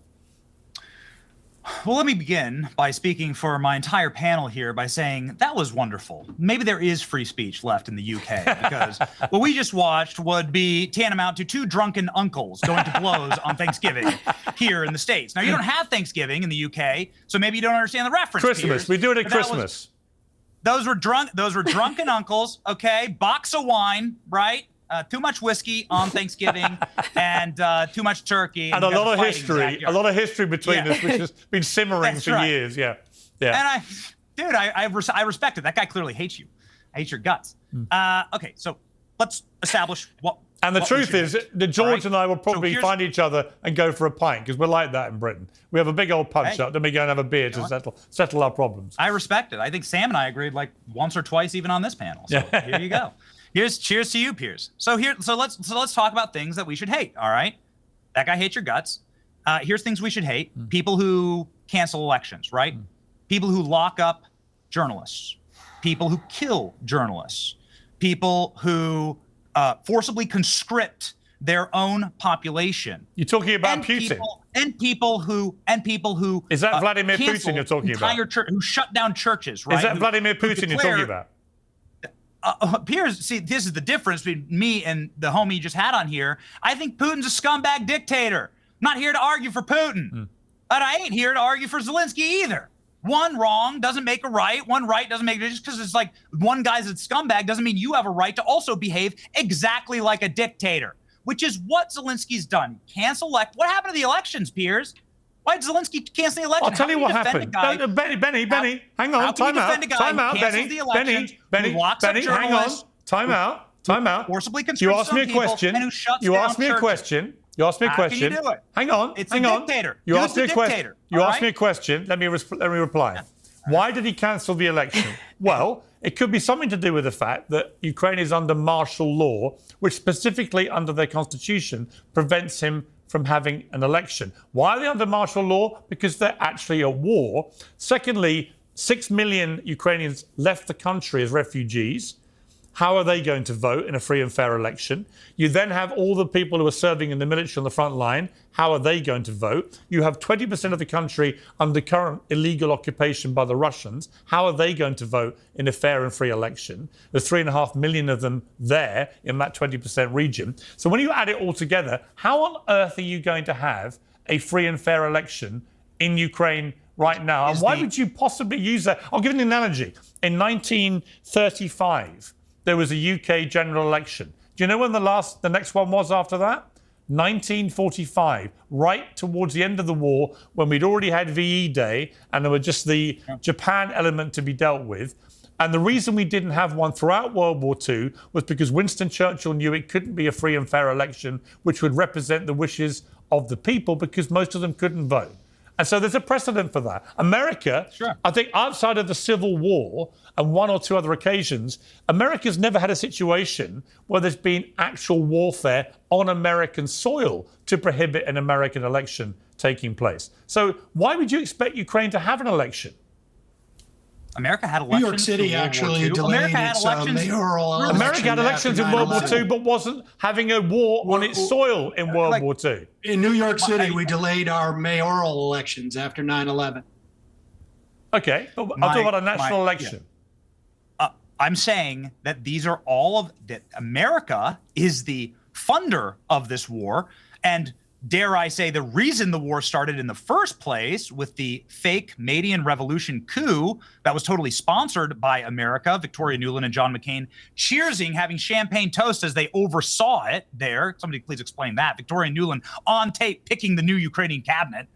Well, let me begin by speaking for my entire panel here by saying that was wonderful. Maybe there is free speech left in the UK, because what we just watched would be tantamount to two drunken uncles going to blows on Thanksgiving here in the States. Now, you don't have Thanksgiving in the UK, so maybe you don't understand the reference. Christmas. Piers, we do it at Christmas. Those were drunken uncles, okay? Box of wine, right? Too much whiskey on Thanksgiving and too much turkey. And a lot of history between us, which has been simmering for years. Yeah. And I respect it. That guy clearly hates you. I hate your guts. Okay, so let's establish what. And the what we truth should is hate. that George All right? and I will So probably here's- find each other and go for a pint, because we're like that in Britain. We have a big old punch Hey. up, then we go and have a beer to settle our problems. I respect it. I think Sam and I agreed like once or twice even on this panel. So here you go. Here's cheers to you, Piers. So let's talk about things that we should hate. All right, that guy hates your guts. Here's things we should hate: people who cancel elections, right? People who lock up journalists, people who kill journalists, people who forcibly conscript their own population. You're talking about Putin. People who Is that Vladimir Putin cancel you're talking about? who shut down churches, right? Is that Who- Vladimir who Putin you're talking declared- about? Piers, see, this is the difference between me and the homie you just had on here. I think Putin's a scumbag dictator. I'm not here to argue for Putin, but I ain't here to argue for Zelensky either. One wrong doesn't make a right. One right doesn't make it. Just because it's like one guy's a scumbag doesn't mean you have a right to also behave exactly like a dictator, which is what Zelensky's done. Cancel elect. What happened to the elections, Piers? Why did Zelensky cancel the election? I'll tell you what happened. No, Benny, hang on. How can you Time defend a guy out. Time who out, cancels Benny. the elections, Benny, who locks up hang on. journalists, Time out. forcibly You conscripts asked me a some people, question. and who shuts You down asked me a churches? question. You asked me a How can question. you do it? Hang on. It's hang a on. dictator. You Who's asked me the a question. dictator? You All asked me a right? question. Let me reply. Why did he cancel the election? Well, it could be something to do with the fact that Ukraine is under martial law, which specifically under their constitution prevents him from having an election. Why are they under martial law? Because they're actually at war. Secondly, 6 million Ukrainians left the country as refugees. How are they going to vote in a free and fair election? You then have all the people who are serving in the military on the front line. How are they going to vote? You have 20% of the country under current illegal occupation by the Russians. How are they going to vote in a fair and free election? There's 3.5 million of them there in that 20% region. So when you add it all together, how on earth are you going to have a free and fair election in Ukraine right now? And why would you possibly use that? I'll give you an analogy. In 1935, there was a UK general election. Do you know when the next one was after that? 1945, right towards the end of the war, when we'd already had VE Day and there were just the Japan element to be dealt with. And the reason we didn't have one throughout World War II was because Winston Churchill knew it couldn't be a free and fair election, which would represent the wishes of the people, because most of them couldn't vote. And so there's a precedent for that. America, I think outside of the Civil War and one or two other occasions, America's never had a situation where there's been actual warfare on American soil to prohibit an American election taking place. So why would you expect Ukraine to have an election? America had elections. New York City in World War actually II. delayed America had its elections. mayoral election. America had elections in World War II, but wasn't having a war on its soil in World War II. In New York City, we delayed our mayoral elections after 9/11. Okay, but I'm talking about a national election. I'm saying that these are all of that. America is the funder of this war, and dare I say, the reason the war started in the first place with the fake Maidan Revolution coup that was totally sponsored by America, Victoria Nuland and John McCain cheersing, having champagne toast as they oversaw it there. Somebody please explain that. Victoria Nuland on tape picking the new Ukrainian cabinet.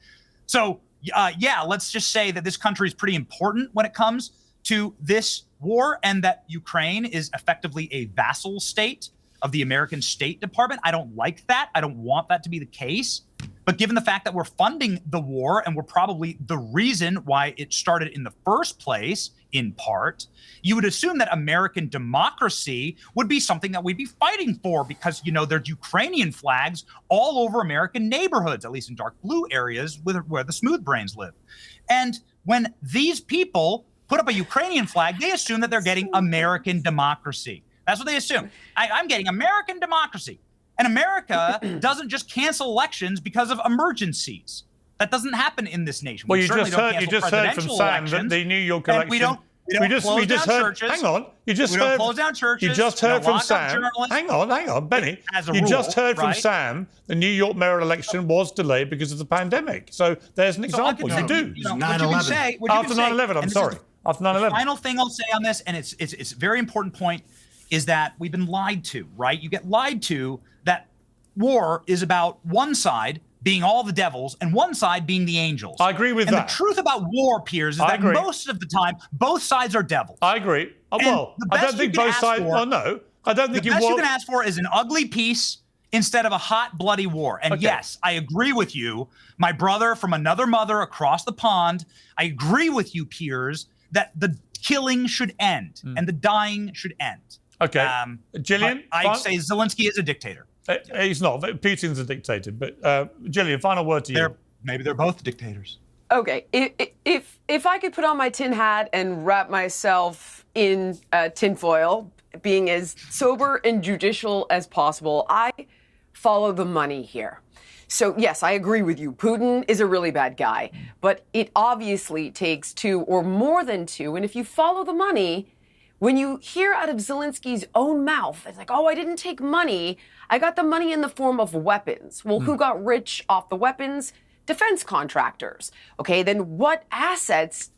So, yeah, let's just say that this country is pretty important when it comes to this war, and that Ukraine is effectively a vassal state of the American State Department. I don't like that. I don't want that to be the case. But given the fact that we're funding the war and we're probably the reason why it started in the first place, in part, you would assume that American democracy would be something that we'd be fighting for, because, you know, there's Ukrainian flags all over American neighborhoods, at least in dark blue areas where the smooth brains live. And when these people put up a Ukrainian flag, they assume that they're getting American democracy. That's what they assume. I'm getting American democracy. And America doesn't just cancel elections because of emergencies. That doesn't happen in this nation. Well, We you certainly just don't heard cancel from Sam presidential that elections, the New York and election. we don't close down churches. Hang on. You just We don't heard. close down churches. You just We don't heard from lock up Sam. journalists. Hang on, Benny. As a You rule, just heard from right? Sam. The New York mayoral election was delayed because of the pandemic. So there's an example. So I You can- do. what you can say, After 9/11. I'm sorry. After 9/11. The final thing I'll say on this, and it's a very important point, is that we've been lied to, right? You get lied to that war is about one side being all the devils and one side being the angels. I agree with and that. The truth about war, Piers, is I that agree. most of the time, both sides are devils. I agree. And Well, the I best don't think you can both ask sides. for- Oh no, I don't think the best you can ask for is an ugly peace instead of a hot, bloody war. And yes, I agree with you, my brother from another mother across the pond. I agree with you, Piers, that the killing should end and the dying should end. Okay. Gillian? I'd say Zelensky is a dictator. He's not. Putin's a dictator. But Gillian, final word to you. Maybe they're both dictators. Okay, if I could put on my tin hat and wrap myself in tinfoil, being as sober and judicial as possible, I follow the money here. So yes, I agree with you. Putin is a really bad guy, but it obviously takes two or more than two. And if you follow the money, when you hear out of Zelensky's own mouth, it's like, oh, I didn't take money. I got the money in the form of weapons. Well, who got rich off the weapons? Defense contractors. Okay, then what assets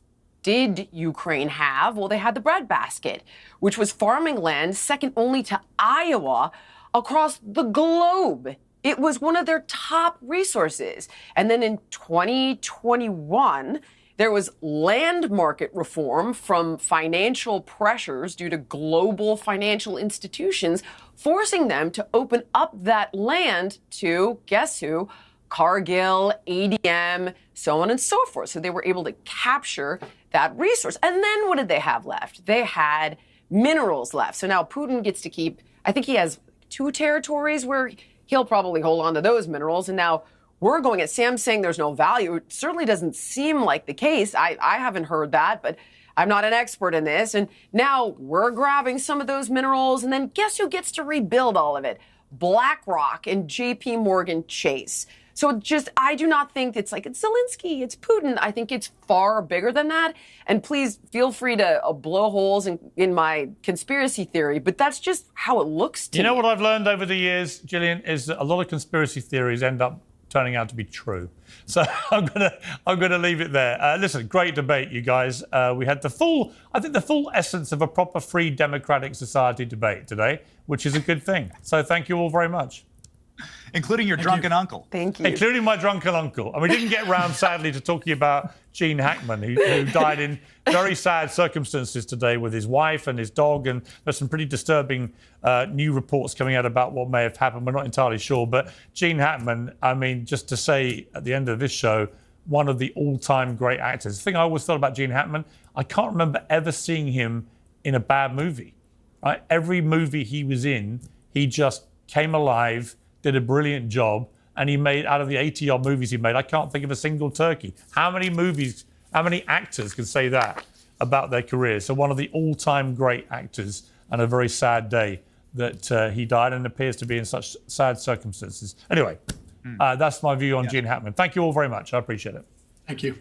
did Ukraine have? Well, they had the breadbasket, which was farming land second only to Iowa across the globe. It was one of their top resources. And then in 2021, there was land market reform from financial pressures due to global financial institutions, forcing them to open up that land to, guess who? Cargill, ADM, so on and so forth. So they were able to capture that resource. And then what did they have left? They had minerals left. So now Putin gets to keep, I think he has 2 territories where he'll probably hold on to those minerals. And now we're going at Sam saying there's no value. It certainly doesn't seem like the case. I haven't heard that, but I'm not an expert in this. And now we're grabbing some of those minerals. And then guess who gets to rebuild all of it? BlackRock and JP Morgan Chase. So I do not think it's like, it's Zelensky, it's Putin. I think it's far bigger than that. And please feel free to blow holes in my conspiracy theory, but that's just how it looks to me. You know what I've learned over the years, Gillian, is that a lot of conspiracy theories end up turning out to be true. So I'm gonna leave it there. Listen, great debate, you guys. We had the full essence of a proper free democratic society debate today, which is a good thing. So thank you all very much. Including your drunken uncle. Thank you. Including my drunken uncle. And we didn't get round, sadly, to talking about Gene Hackman, who died in very sad circumstances today with his wife and his dog. And there's some pretty disturbing new reports coming out about what may have happened. We're not entirely sure. But Gene Hackman, I mean, just to say at the end of this show, one of the all-time great actors. The thing I always thought about Gene Hackman, I can't remember ever seeing him in a bad movie. Right? Every movie he was in, he just came alive, did a brilliant job, and he made, out of the 80-odd movies he made, I can't think of a single turkey. How many actors can say that about their career? So one of the all-time great actors, and a very sad day that he died and appears to be in such sad circumstances. Anyway, that's my view on Gene Hackman. Thank you all very much. I appreciate it. Thank you.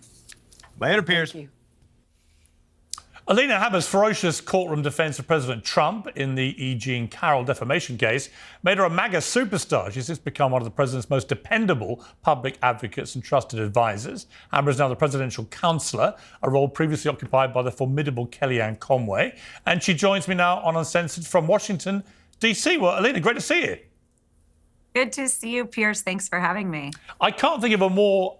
Later, Piers. Thank you. Alina Habba's ferocious courtroom defense of President Trump in the E. Jean Carroll defamation case made her a MAGA superstar. She's since become one of the president's most dependable public advocates and trusted advisors. Habba is now the presidential counselor, a role previously occupied by the formidable Kellyanne Conway. And she joins me now on Uncensored from Washington, D.C. Well, Alina, great to see you. Good to see you, Piers. Thanks for having me. I can't think of a more,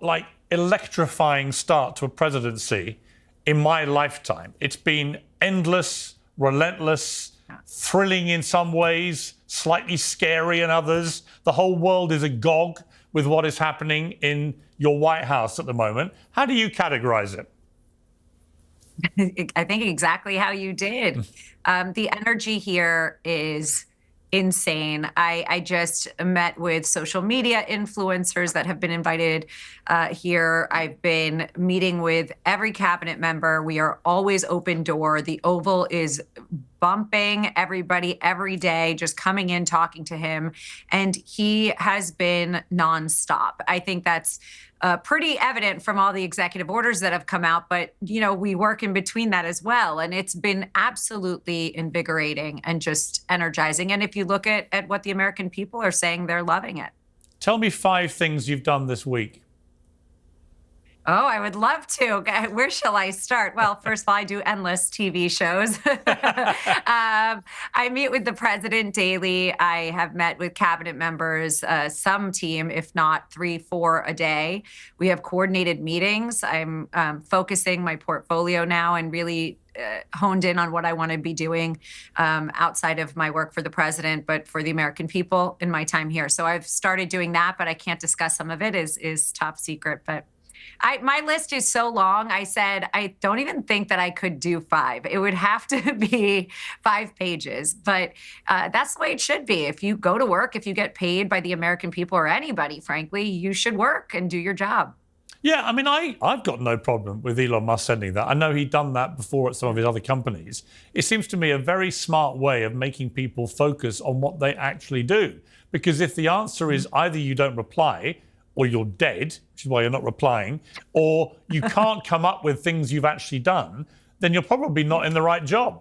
electrifying start to a presidency in my lifetime. It's been endless, relentless, thrilling in some ways, slightly scary in others. The whole world is agog with what is happening in your White House at the moment. How do you categorize it? I think exactly how you did. The energy here is insane. I just met with social media influencers that have been invited here. I've been meeting with every cabinet member. We are always open door. The Oval is bumping everybody every day, just coming in, talking to him. And he has been nonstop. I think that's pretty evident from all the executive orders that have come out, but we work in between that as well. And it's been absolutely invigorating and just energizing. And if you look at what the American people are saying, they're loving it. Tell me 5 things you've done this week. Oh, I would love to. Where shall I start? Well, first of all, I do endless TV shows. I meet with the president daily. I have met with cabinet members, some team, if not 3, 4 a day. We have coordinated meetings. I'm focusing my portfolio now and really honed in on what I want to be doing outside of my work for the president, but for the American people in my time here. So I've started doing that, but I can't discuss some of it, is top secret. But my list is so long. I said, I don't even think that I could do 5. It would have to be 5 pages, but that's the way it should be. If you go to work, if you get paid by the American people or anybody, frankly, you should work and do your job. Yeah, I mean, I've got no problem with Elon Musk sending that. I know he'd done that before at some of his other companies. It seems to me a very smart way of making people focus on what they actually do. Because if the answer is either you don't reply, or you're dead, which is why you're not replying, or you can't come up with things you've actually done, then you're probably not in the right job.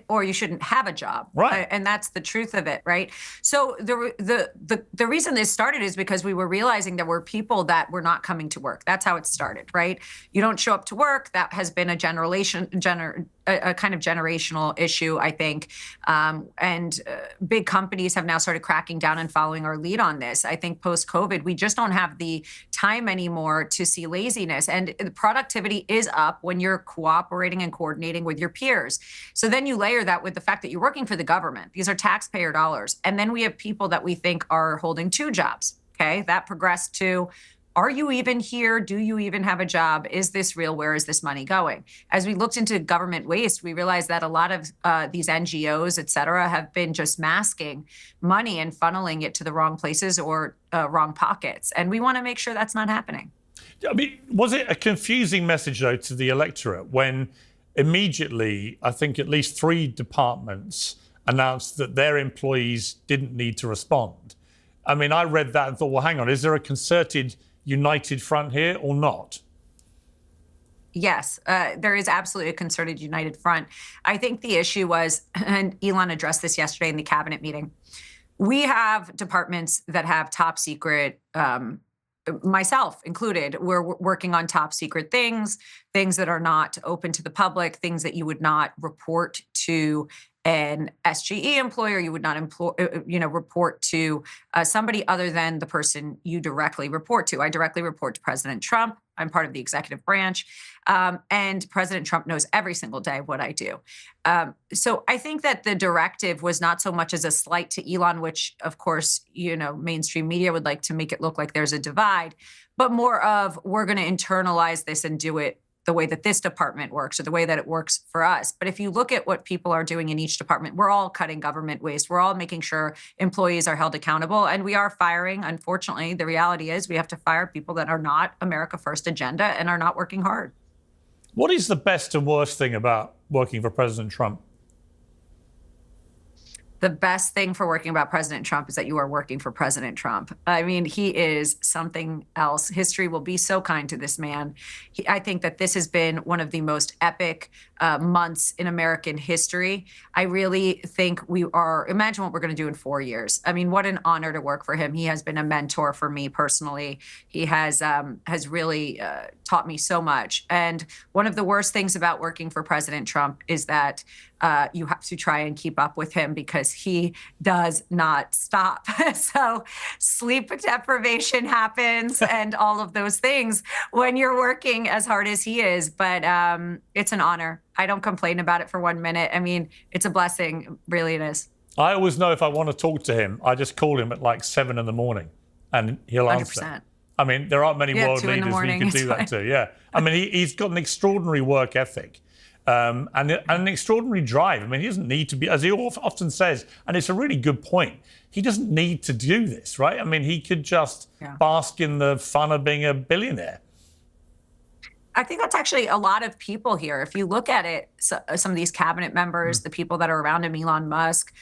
Or you shouldn't have a job, right? And that's the truth of it, right? So the reason this started is because we were realizing there were people that were not coming to work. That's how it started, right? You don't show up to work. That has been a kind of generational issue, I think. And big companies have now started cracking down and following our lead on this. I think post-COVID, we just don't have the time anymore to see laziness. And the productivity is up when you're cooperating and coordinating with your peers. So then you layer that with the fact that you're working for the government. These are taxpayer dollars. And then we have people that we think are holding 2 jobs, okay? That progressed to, are you even here? Do you even have a job? Is this real? Where is this money going? As we looked into government waste, we realized that a lot of these NGOs, et cetera, have been just masking money and funneling it to the wrong places or wrong pockets. And we want to make sure that's not happening. I mean, was it a confusing message, though, to the electorate when immediately, I think at least 3 departments announced that their employees didn't need to respond? I mean, I read that and thought, well, hang on, is there a concerted united front here or not? Yes, there is absolutely a concerted united front. I think the issue was, and Elon addressed this yesterday in the cabinet meeting, we have departments that have top secret, myself included, we're working on top secret things that are not open to the public, things that you would not report to an SGE employer, you would not report to somebody other than the person you directly report to. I directly report to President Trump. I'm part of the executive branch. And President Trump knows every single day what I do. So I think that the directive was not so much as a slight to Elon, which, of course, mainstream media would like to make it look like there's a divide, but more of, we're going to internalize this and do it the way that this department works or the way that it works for us. But if you look at what people are doing in each department, we're all cutting government waste. We're all making sure employees are held accountable. And we are firing. Unfortunately, the reality is we have to fire people that are not America First agenda and are not working hard. What is the best and worst thing about working for President Trump? The best thing for working about President Trump is that you are working for President Trump. I mean, he is something else. History will be so kind to this man. I think that this has been one of the most epic months in American history. I really think imagine what we're going to do in 4 years. I mean, what an honor to work for him. He has been a mentor for me personally. He has really taught me so much. And one of the worst things about working for President Trump is that you have to try and keep up with him because he does not stop. So sleep deprivation happens and all of those things when you're working as hard as he is. But it's an honor. I don't complain about it for 1 minute. I mean, it's a blessing. Really, it is. I always know if I want to talk to him, I just call him at like 7 a.m. and he'll 100%. answer. I mean, there aren't many world leaders who can do that too. Yeah. I mean, he's got an extraordinary work ethic. And an extraordinary drive. I mean, he doesn't need to be, as he often says, and it's a really good point, he doesn't need to do this, right? I mean, he could just bask in the fun of being a billionaire. I think that's actually a lot of people here. If you look at it, some of these cabinet members, the people that are around him, Elon Musk,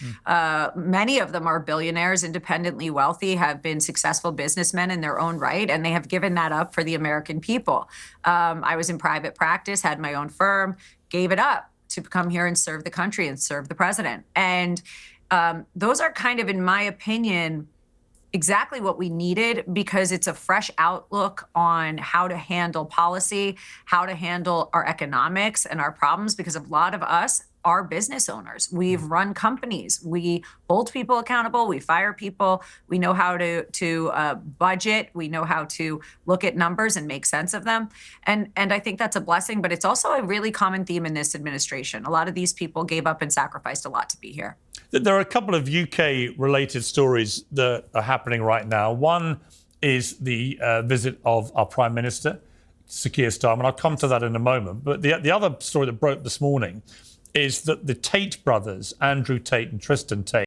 many of them are billionaires, independently wealthy, have been successful businessmen in their own right, and they have given that up for the American people. I was in private practice, had my own firm, gave it up to come here and serve the country and serve the president. And those are kind of, in my opinion, exactly what we needed, because it's a fresh outlook on how to handle policy, how to handle our economics and our problems, because a lot of us are business owners. We've run companies. We hold people accountable. We fire people. We know how to budget. We know how to look at numbers and make sense of them. And I think that's a blessing, but it's also a really common theme in this administration. A lot of these people gave up and sacrificed a lot to be here. There are a couple of UK-related stories that are happening right now. One is the visit of our Prime Minister, Sir Keir Starmer. I'll come to that in a moment. But the other story that broke this morning is that the Tate brothers, Andrew Tate and Tristan Tate,